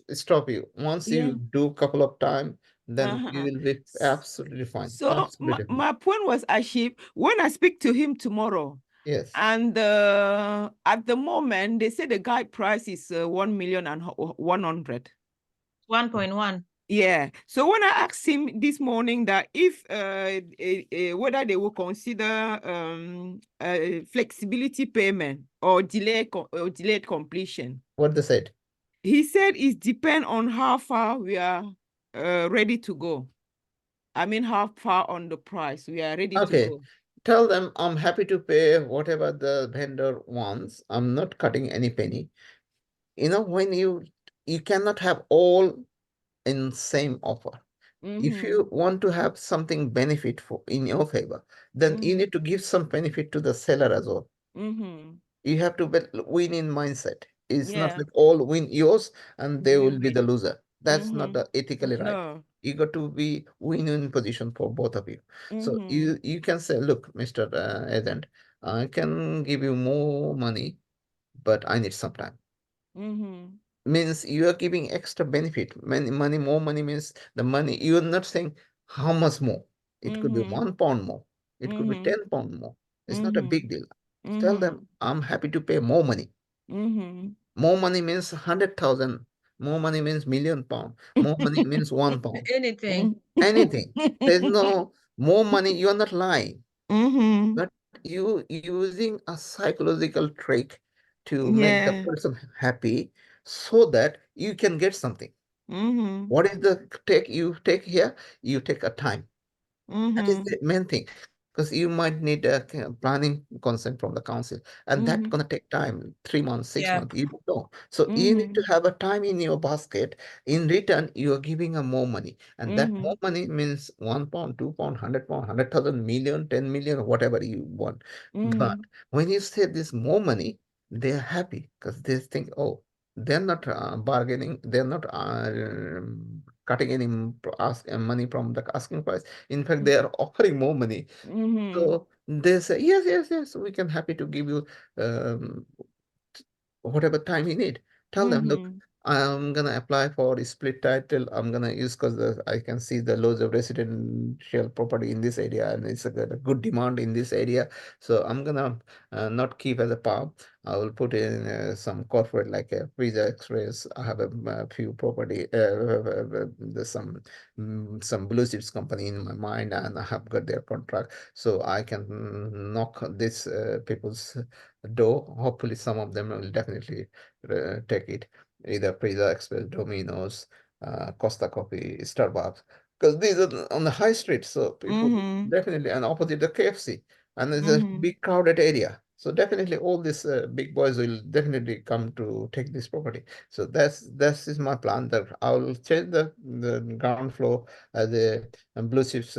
stop you. Once
Yeah.
you do a couple of times, then you will be
S-
absolutely fine.
So
Absolutely fine.
my point was, Ashif, when I speak to him tomorrow,
Yes.
and at the moment they say the guide price is 1,100,000.
1.1.
Yeah. So when I asked him this morning that if whether they will consider flexibility payment or delayed completion,
What they said.
he said it depends on how far we are ready to go. I mean, how far on the price we are ready to
Okay.
go.
Tell them I'm happy to pay whatever the vendor wants. I'm not cutting any penny. You know, when you cannot have all in same offer. If you want to have something benefit for in your favor, then you need to give some benefit to the seller as well. You have to be win-in mindset. It's not
Yeah.
like all win yours and they
We
will be the
win.
loser. That's not the ethically right.
No.
You got to be win-win position for both of you. So you can say, look, Mr. Agent, I can give you more money, but I need some time. Means you are giving extra benefit. Money, more money means the money. You are not saying how much more. It could be £1 more. It could be £10 more. It's not a big deal. Tell them I'm happy to pay more money. More money means 100,000. More money means £1,000,000. More money means £1.
Anything.
Anything. There's no more money. You are not lying. But you using a psychological trick to make the
Yeah.
person happy so that you can get something. What is the take you take here? You take a time. That is the main thing. Because you might need a planning consent from the council, and that's gonna take time, 3 months, 6 months,
Yep.
you don't know. So you need to have a time in your basket. In return, you are giving a more money, and that more money means £1, £2, £100, 100,000, million, 10 million, whatever you want. But when you say this more money, they are happy because they think, oh, they're not bargaining, they're not cutting any money from the asking price. In fact, they are offering more money. So they say, yes, yes, yes, we can happy to give you um, whatever time you need. Tell them, look, I'm gonna apply for a split title. I'm gonna use because I can see the loads of residential property in this area, and it's a good demand in this area. So I'm gonna not keep as a pub. I will put in some corporate like a Visa Express. I have a few property. There's some blue chips company in my mind, and I have got their contract, so I can knock this people's door. Hopefully, some of them will definitely take it. Either Pizza Express, Domino's, Costa Coffee, Starbucks, because these are on the high street. So people definitely, and opposite the KFC, and it's a big crowded area. So definitely, all these big boys will definitely come to take this property. So that's is my plan. That I will change the ground floor as a blue chips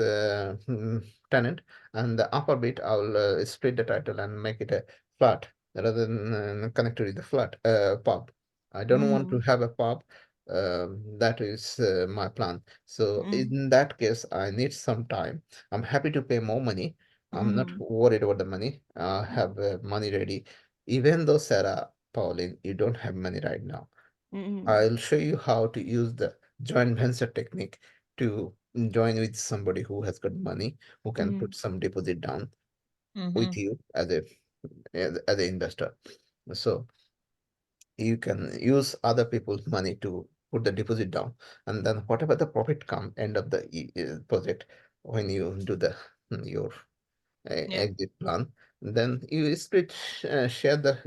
tenant, and the upper bit I will split the title and make it a flat rather than connected with the flat pub. I don't want to have a pub. That is my plan. So in that case, I need some time. I'm happy to pay more money. I'm not worried about the money. I have money ready. Even though Sarah, Pauline, you don't have money right now. I'll show you how to use the joint venture technique to join with somebody who has got money, who can put some deposit down with you as an investor. So you can use other people's money to put the deposit down, and then whatever the profit come end of the project, when you do the your exit plan, then you split share the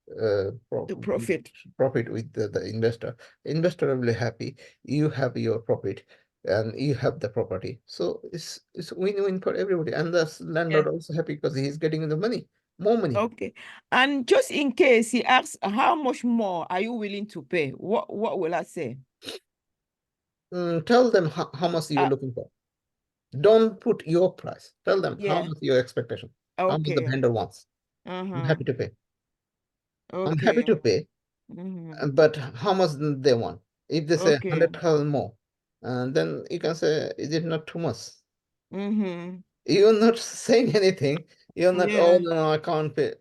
The profit.
profit with the investor. Investor will be happy, you have your profit, and you have the property. So it's win-win for everybody, and the landlord also happy because he's getting the money, more money.
Okay. And just in case he asks, how much more are you willing to pay? What will I say?
Tell them how much you're looking for. Don't put your price. Tell them how much your expectation, how much the
Okay.
vendor wants. I'm happy to pay. I'm happy
Okay.
to pay, but how much they want? If they say 100,000 more, and then you can say, is it not too much? You're not saying anything. You're not, oh no, I can't pay.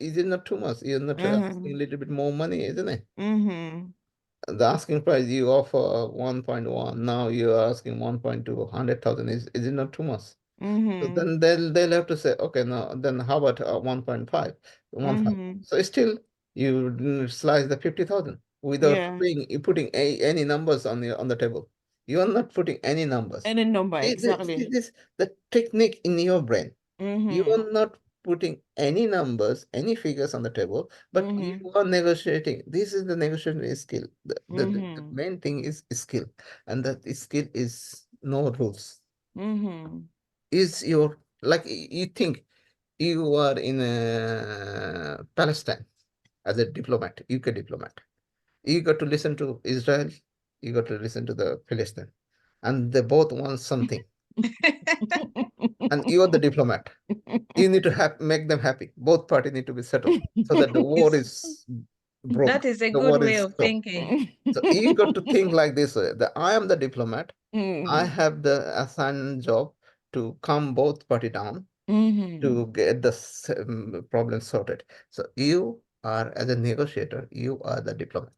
Is it not too much? You're not asking a little bit more money, isn't it? The asking price you offer 1.1, now you're asking 1.2, 100,000. Is it not too much? So then they'll have to say, okay, no, then how about 1.5, 1.5? So still you slice the 50,000 without putting any numbers on the table. You are not putting any numbers.
Any number,
See
exactly.
this the technique in your brain. You are not putting any numbers, any figures on the table, but you are negotiating. This is the negotiation skill. The main thing is skill, and that skill is no rules. Is your, like, you think you are in Palestine as a diplomat, UK diplomat. You got to listen to Israel, you got to listen to the Palestine, and they both want something. And you are the diplomat. You need to make them happy. Both parties need to be settled so that the war is broke.
That is a
The
good
war
way
is
of
stopped.
thinking.
So you got to think like this way, that I am the diplomat. I have the assigned job to calm both party down, to get the problem sorted. So you are, as a negotiator, you are the diplomat.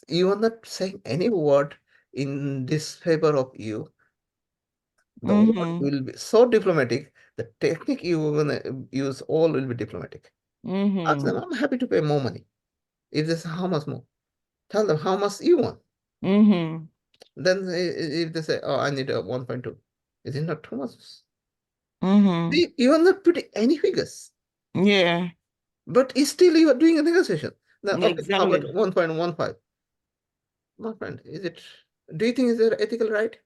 You are not saying any word in disfavor of you. The word will be so diplomatic. The technique you are gonna use all will be diplomatic. Ask them, I'm happy to pay more money. If they say, how much more? Tell them how much you want. Then if they say, oh, I need a 1.2, is it not too much? You are not putting any figures.
Yeah.
But still you are doing a negotiation. Now, okay, how about
Exactly.
1.15? My friend, do you think is it ethical right?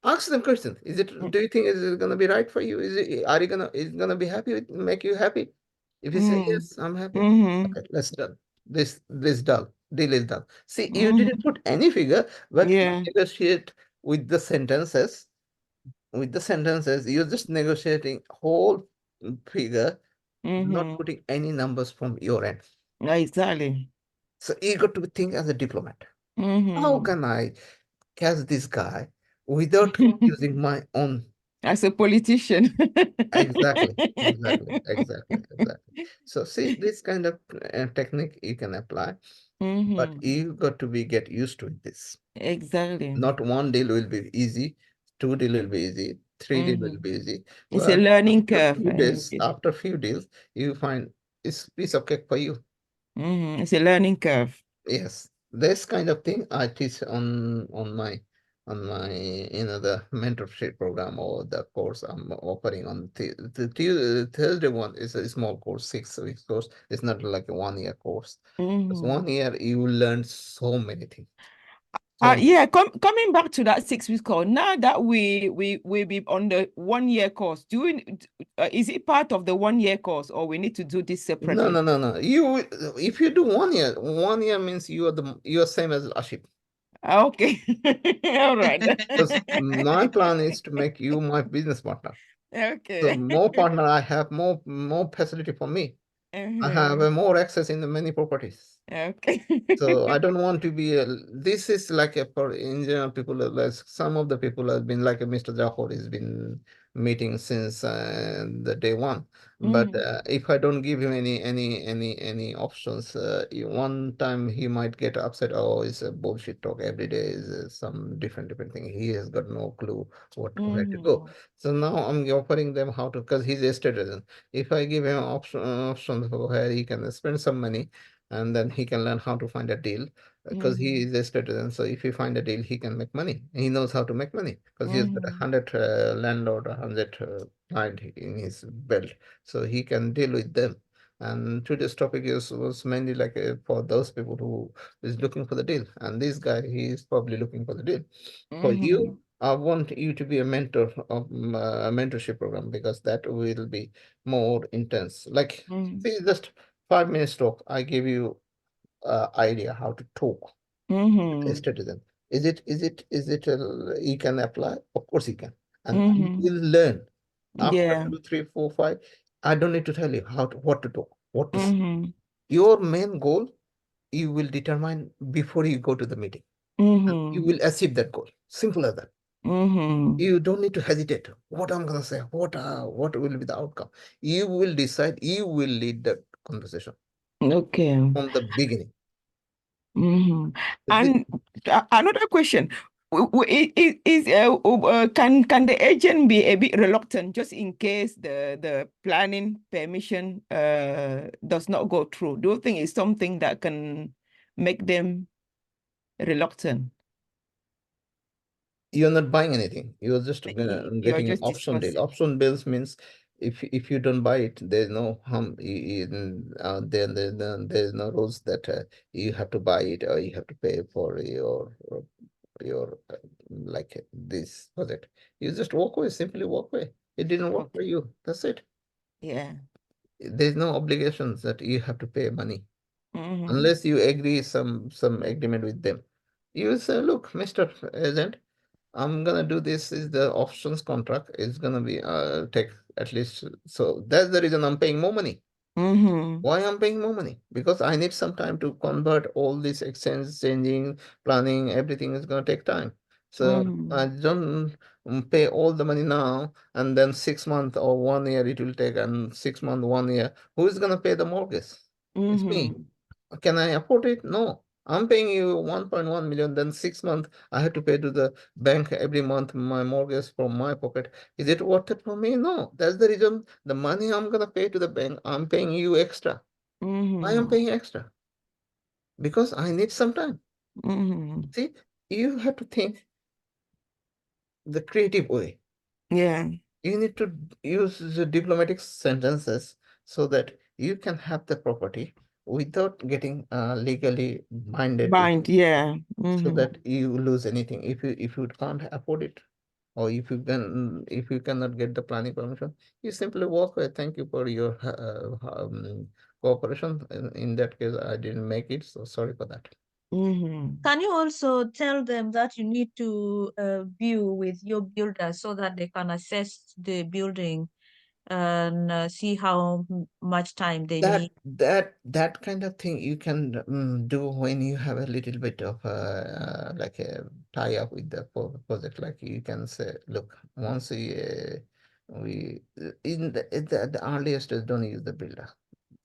Ask them questions. Do you think is it gonna be right for you? Is it gonna be happy make you happy? If you say yes, I'm happy. Okay, let's done. This done. Deal is done. See, you didn't put any figure, but you negotiate with the sentences. With the sentences, you're just negotiating whole figure, not putting any numbers from your end.
Exactly.
So you got to think as a diplomat. How can I catch this guy without using my own?
As a politician.
Exactly. So see, this kind of technique you can apply, but you got to get used to this.
Exactly.
Not one deal will be easy, two deal will be easy, three deal will be easy.
It's a
But
learning curve.
after a few deals, you find it's piece of cake for you.
It's a learning curve.
Yes, this kind of thing I teach on my the mentorship program or the course I'm offering on the Thursday one is a small course, 6 weeks course. It's not like a 1 year course. It's 1 year you will learn so many things.
Yeah, coming back to that 6 weeks course, now that we be on the 1 year course, is it part of the 1 year course, or we need to do this separately?
No. If you do 1 year means you are same as Aship.
Okay. All right.
Because my plan is to make you my business partner.
Okay.
So more partner, I have more facility for me. I have more access in the many properties.
Okay.
So I don't want to be this is like a for in general people like some of the people have been like Mr. Jahor has been meeting since the day one. But if I don't give him any options, one time he might get upset. Oh, it's a bullshit talk every day is some different thing. He has got no clue where to go. So now I'm offering them how to because he's a citizen. If I give him options where he can spend some money and then he can learn how to find a deal because he is a citizen. So if he find a deal, he can make money. He knows how to make money because he's got 100 landlord, 100 client in his belt, so he can deal with them. And today's topic was mainly like for those people who is looking for the deal. And this guy, he is probably looking for the deal. For you, I want you to be a mentor of a mentorship program because that will be more intense. Like, see, just 5 minutes talk. I give you idea how to talk a citizen. You can apply? Of course you can. And you will learn after
Yeah.
2, 3, 4, 5. I don't need to tell you what to talk, what to say. Your main goal, you will determine before you go to the meeting. You will achieve that goal. Simple as that. You don't need to hesitate. What I'm gonna say, what will be the outcome? You will decide, you will lead the conversation
Okay.
from the beginning.
And another question. Can the agent be a bit reluctant just in case the planning permission does not go through? Do you think it's something that can make them reluctant?
You're not buying anything. You're just
You're
getting an
just
option deal.
discussing.
Option deals means if you don't buy it, there's no harm. There's no rules that you have to buy it or you have to pay for your like this project. You just walk away, simply walk away. It didn't work for you. That's it.
Yeah.
There's no obligations that you have to pay money
Mm-hmm.
unless you agree some agreement with them. You say, look, Mr. Agent, I'm gonna do this is the options contract. It's gonna be take at least, so that's the reason I'm paying more money. Why I'm paying more money? Because I need some time to convert all this exchange, changing, planning, everything is gonna take time. So I don't pay all the money now and then 6 months or 1 year it will take, and 6 months, 1 year. Who is gonna pay the mortgage? It's me. Can I afford it? No. I'm paying you 1.1 million, then 6 months I have to pay to the bank every month my mortgage from my pocket. Is it worth it for me? No. That's the reason the money I'm gonna pay to the bank, I'm paying you extra. I am paying extra because I need some time. See, you have to think the creative way.
Yeah.
You need to use the diplomatic sentences so that you can have the property without getting legally binded with
Bind, yeah.
so that you lose anything. If you can't afford it, or if you cannot get the planning permission, you simply walk away. Thank you for your cooperation. In that case, I didn't make it, so sorry for that.
Can you also tell them that you need to view with your builder so that they can assess the building and see how much time they need?
That kind of thing you can do when you have a little bit of like a tie up with the project. Like you can say, look, once we in the earliest stage, don't use the builder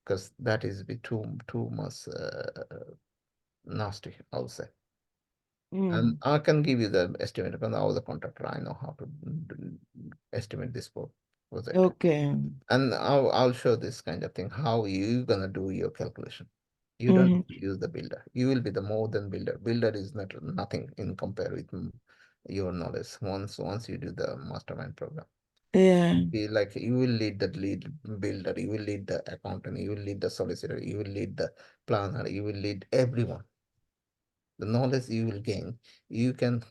because that is be too much nasty, I'll say. And I can give you the estimate because I was a contractor. I know how to estimate this project.
Okay.
And I'll show this kind of thing, how you gonna do your calculation. You don't use the builder. You will be the more than builder. Builder is nothing in compare with your knowledge. Once you do the mastermind program.
Yeah.
Be like you will lead the lead builder, you will lead the accountant, you will lead the solicitor, you will lead the planner, you will lead everyone. The knowledge you will gain, you can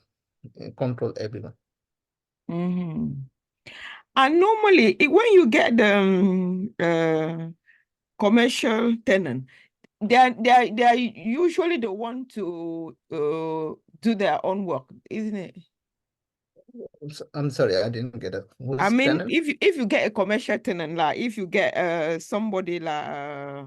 control everyone.
And normally, when you get the commercial tenant, they are usually the one to do their own work, isn't it?
I'm sorry, I didn't get it.
I
Who's
mean,
tenant?
if you get a commercial tenant, like if you get somebody like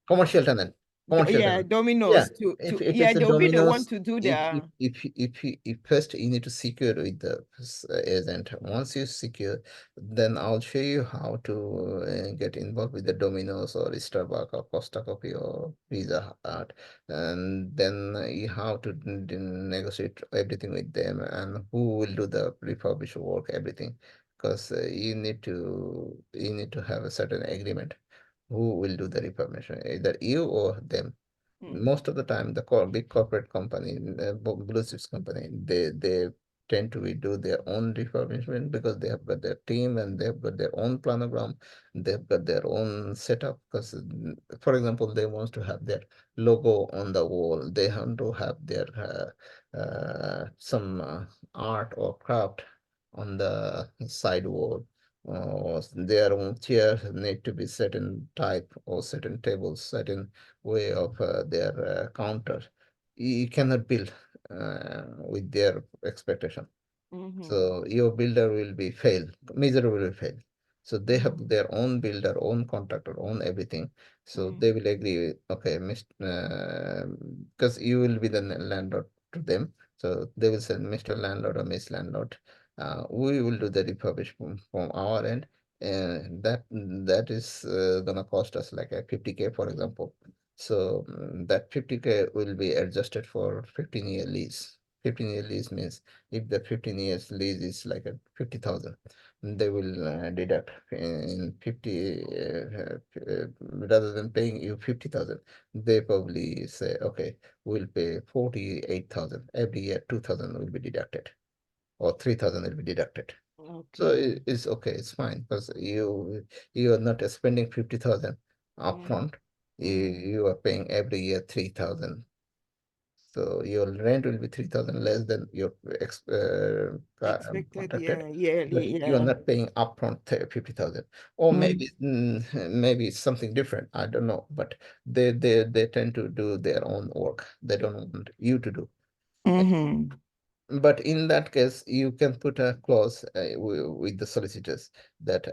Commercial tenant. commercial
Yeah,
tenant. Yeah,
Domino's
if
yeah,
it's a
they'll be the one
Domino's,
to do
if
the
if first you need to secure with the agent. Once you secure, then I'll show you how to get involved with the Domino's or Starbucks or Costa Coffee or Pizza Hut, and then you have to negotiate everything with them and who will do the refurbish work, everything, because you need to have a certain agreement who will do the refurbishment, either you or them. Most of the time, the big corporate company, blue chips company, they tend to do their own refurbishment because they have got their team and they've got their own planogram, they've got their own setup. Because, for example, they want to have their logo on the wall, they have to have their some art or craft on the side wall. Their own chairs need to be certain type or certain tables, certain way of their counter. You cannot build with their expectation. So your builder will be fail, miserably fail. So they have their own builder, own contractor, own everything. So they will agree, okay, because you will be the landlord to them. So they will say, Mr. Landlord or Miss Landlord, we will do the refurbishment from our end. And that is gonna cost us like a 50K, for example. So that 50K will be adjusted for 15-year lease. 15-year lease means if the 15 years lease is like a 50,000, they will deduct in 50 rather than paying you 50,000, they probably say, okay, we'll pay 48,000 every year. 2,000 will be deducted or 3,000 will be deducted. So
Okay.
it's okay, it's fine, because you are not spending 50,000 upfront. You are paying every year 3,000. So your rent will be 3,000 less than your
Expected,
contracted,
yeah,
but
yearly,
you are
yeah.
not paying upfront 50,000. Or
Mm.
maybe it's something different. I don't know, but they tend to do their own work. They don't want you to do.
Mm-hmm.
But in that case, you can put a clause with the solicitors that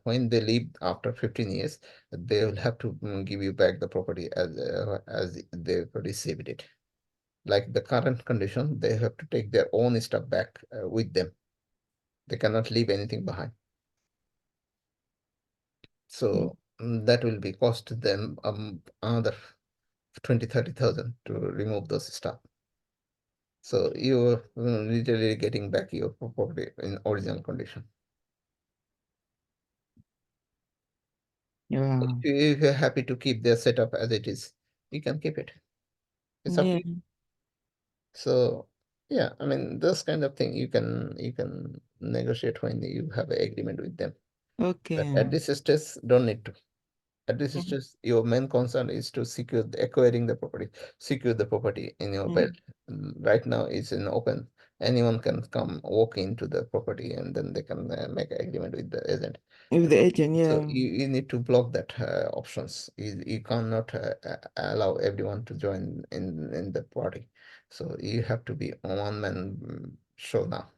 when they leave after 15 years, they will have to give you back the property as they received it. Like the current condition, they have to take their own stuff back with them. They cannot leave anything behind. So that will be cost them another 20-30,000 to remove those stuff. So you're literally getting back your property in original condition.
Yeah.
If you're happy to keep their setup as it is, you can keep it. It's up to
Yeah.
you. So yeah, I mean, this kind of thing you can negotiate when you have an agreement with them. But
Okay.
at this stage, don't need to. At this
Mm.
stage, your main concern is to acquiring the property, secure the property in your belt. Right now, it's in open. Anyone can come walk into the property and then they can make an agreement with the agent.
With the agent,
So
yeah.
you need to block that options. You cannot allow everyone to join in the party. So you have to be a one man show now.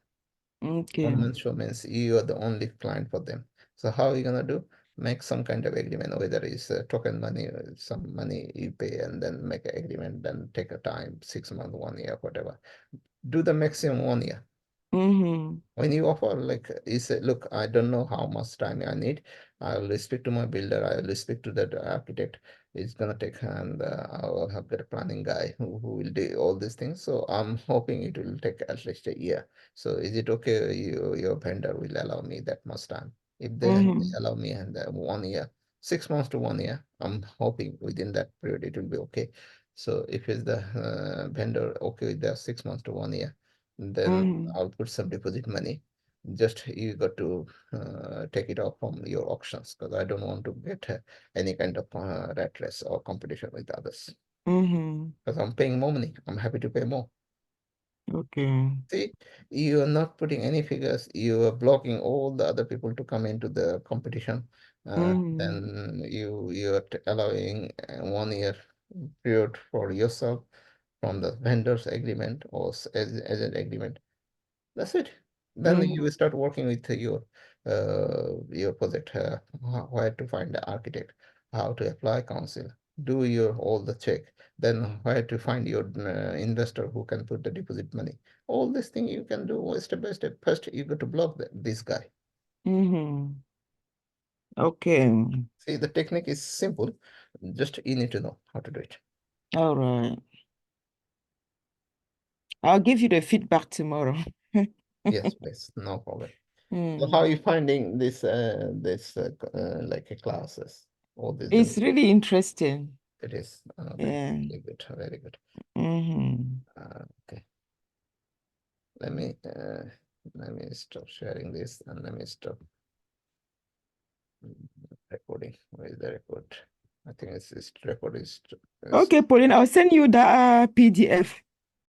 Okay.
One man show means you are the only client for them. So how are you gonna do? Make some kind of agreement, whether it's token money or some money you pay and then make an agreement, then take a time, 6 months, 1 year, whatever. Do the maximum 1 year.
Mm-hmm.
When you offer, like you say, look, I don't know how much time I need. I'll speak to my builder. I'll speak to that architect. It's gonna take, and I'll have got a planning guy who will do all these things. So I'm hoping it will take at least a year. So is it okay? Your vendor will allow me that much time. If they allow me and 1 year, 6 months to 1 year, I'm hoping within that period it will be okay. So if it's the vendor okay with the 6 months to 1 year, then
Mm-hmm.
I'll put some deposit money. Just you got to take it off from your auctions, because I don't want to get any kind of rat race or competition with others.
Mm-hmm.
Because I'm paying more money, I'm happy to pay more.
Okay.
See, you are not putting any figures. You are blocking all the other people to come into the competition. Then you are allowing 1 year period for yourself from the vendor's agreement or as an agreement. That's it. Then you will start working with your project, where to find the architect, how to apply council, do your all the check, then where to find your investor who can put the deposit money. All this thing you can do step by step. First, you got to block this guy.
Okay.
See, the technique is simple. Just you need to know how to do it.
All right. I'll give you the feedback tomorrow.
Yes, please, no problem. So how are you finding this like classes? All these
It's really interesting.
it is. Okay.
Yeah.
Very good. Very good. Okay. Let me stop sharing this and let me stop recording. Where is the record? I think it's record is
Okay, Pauline, I'll send you the PDF.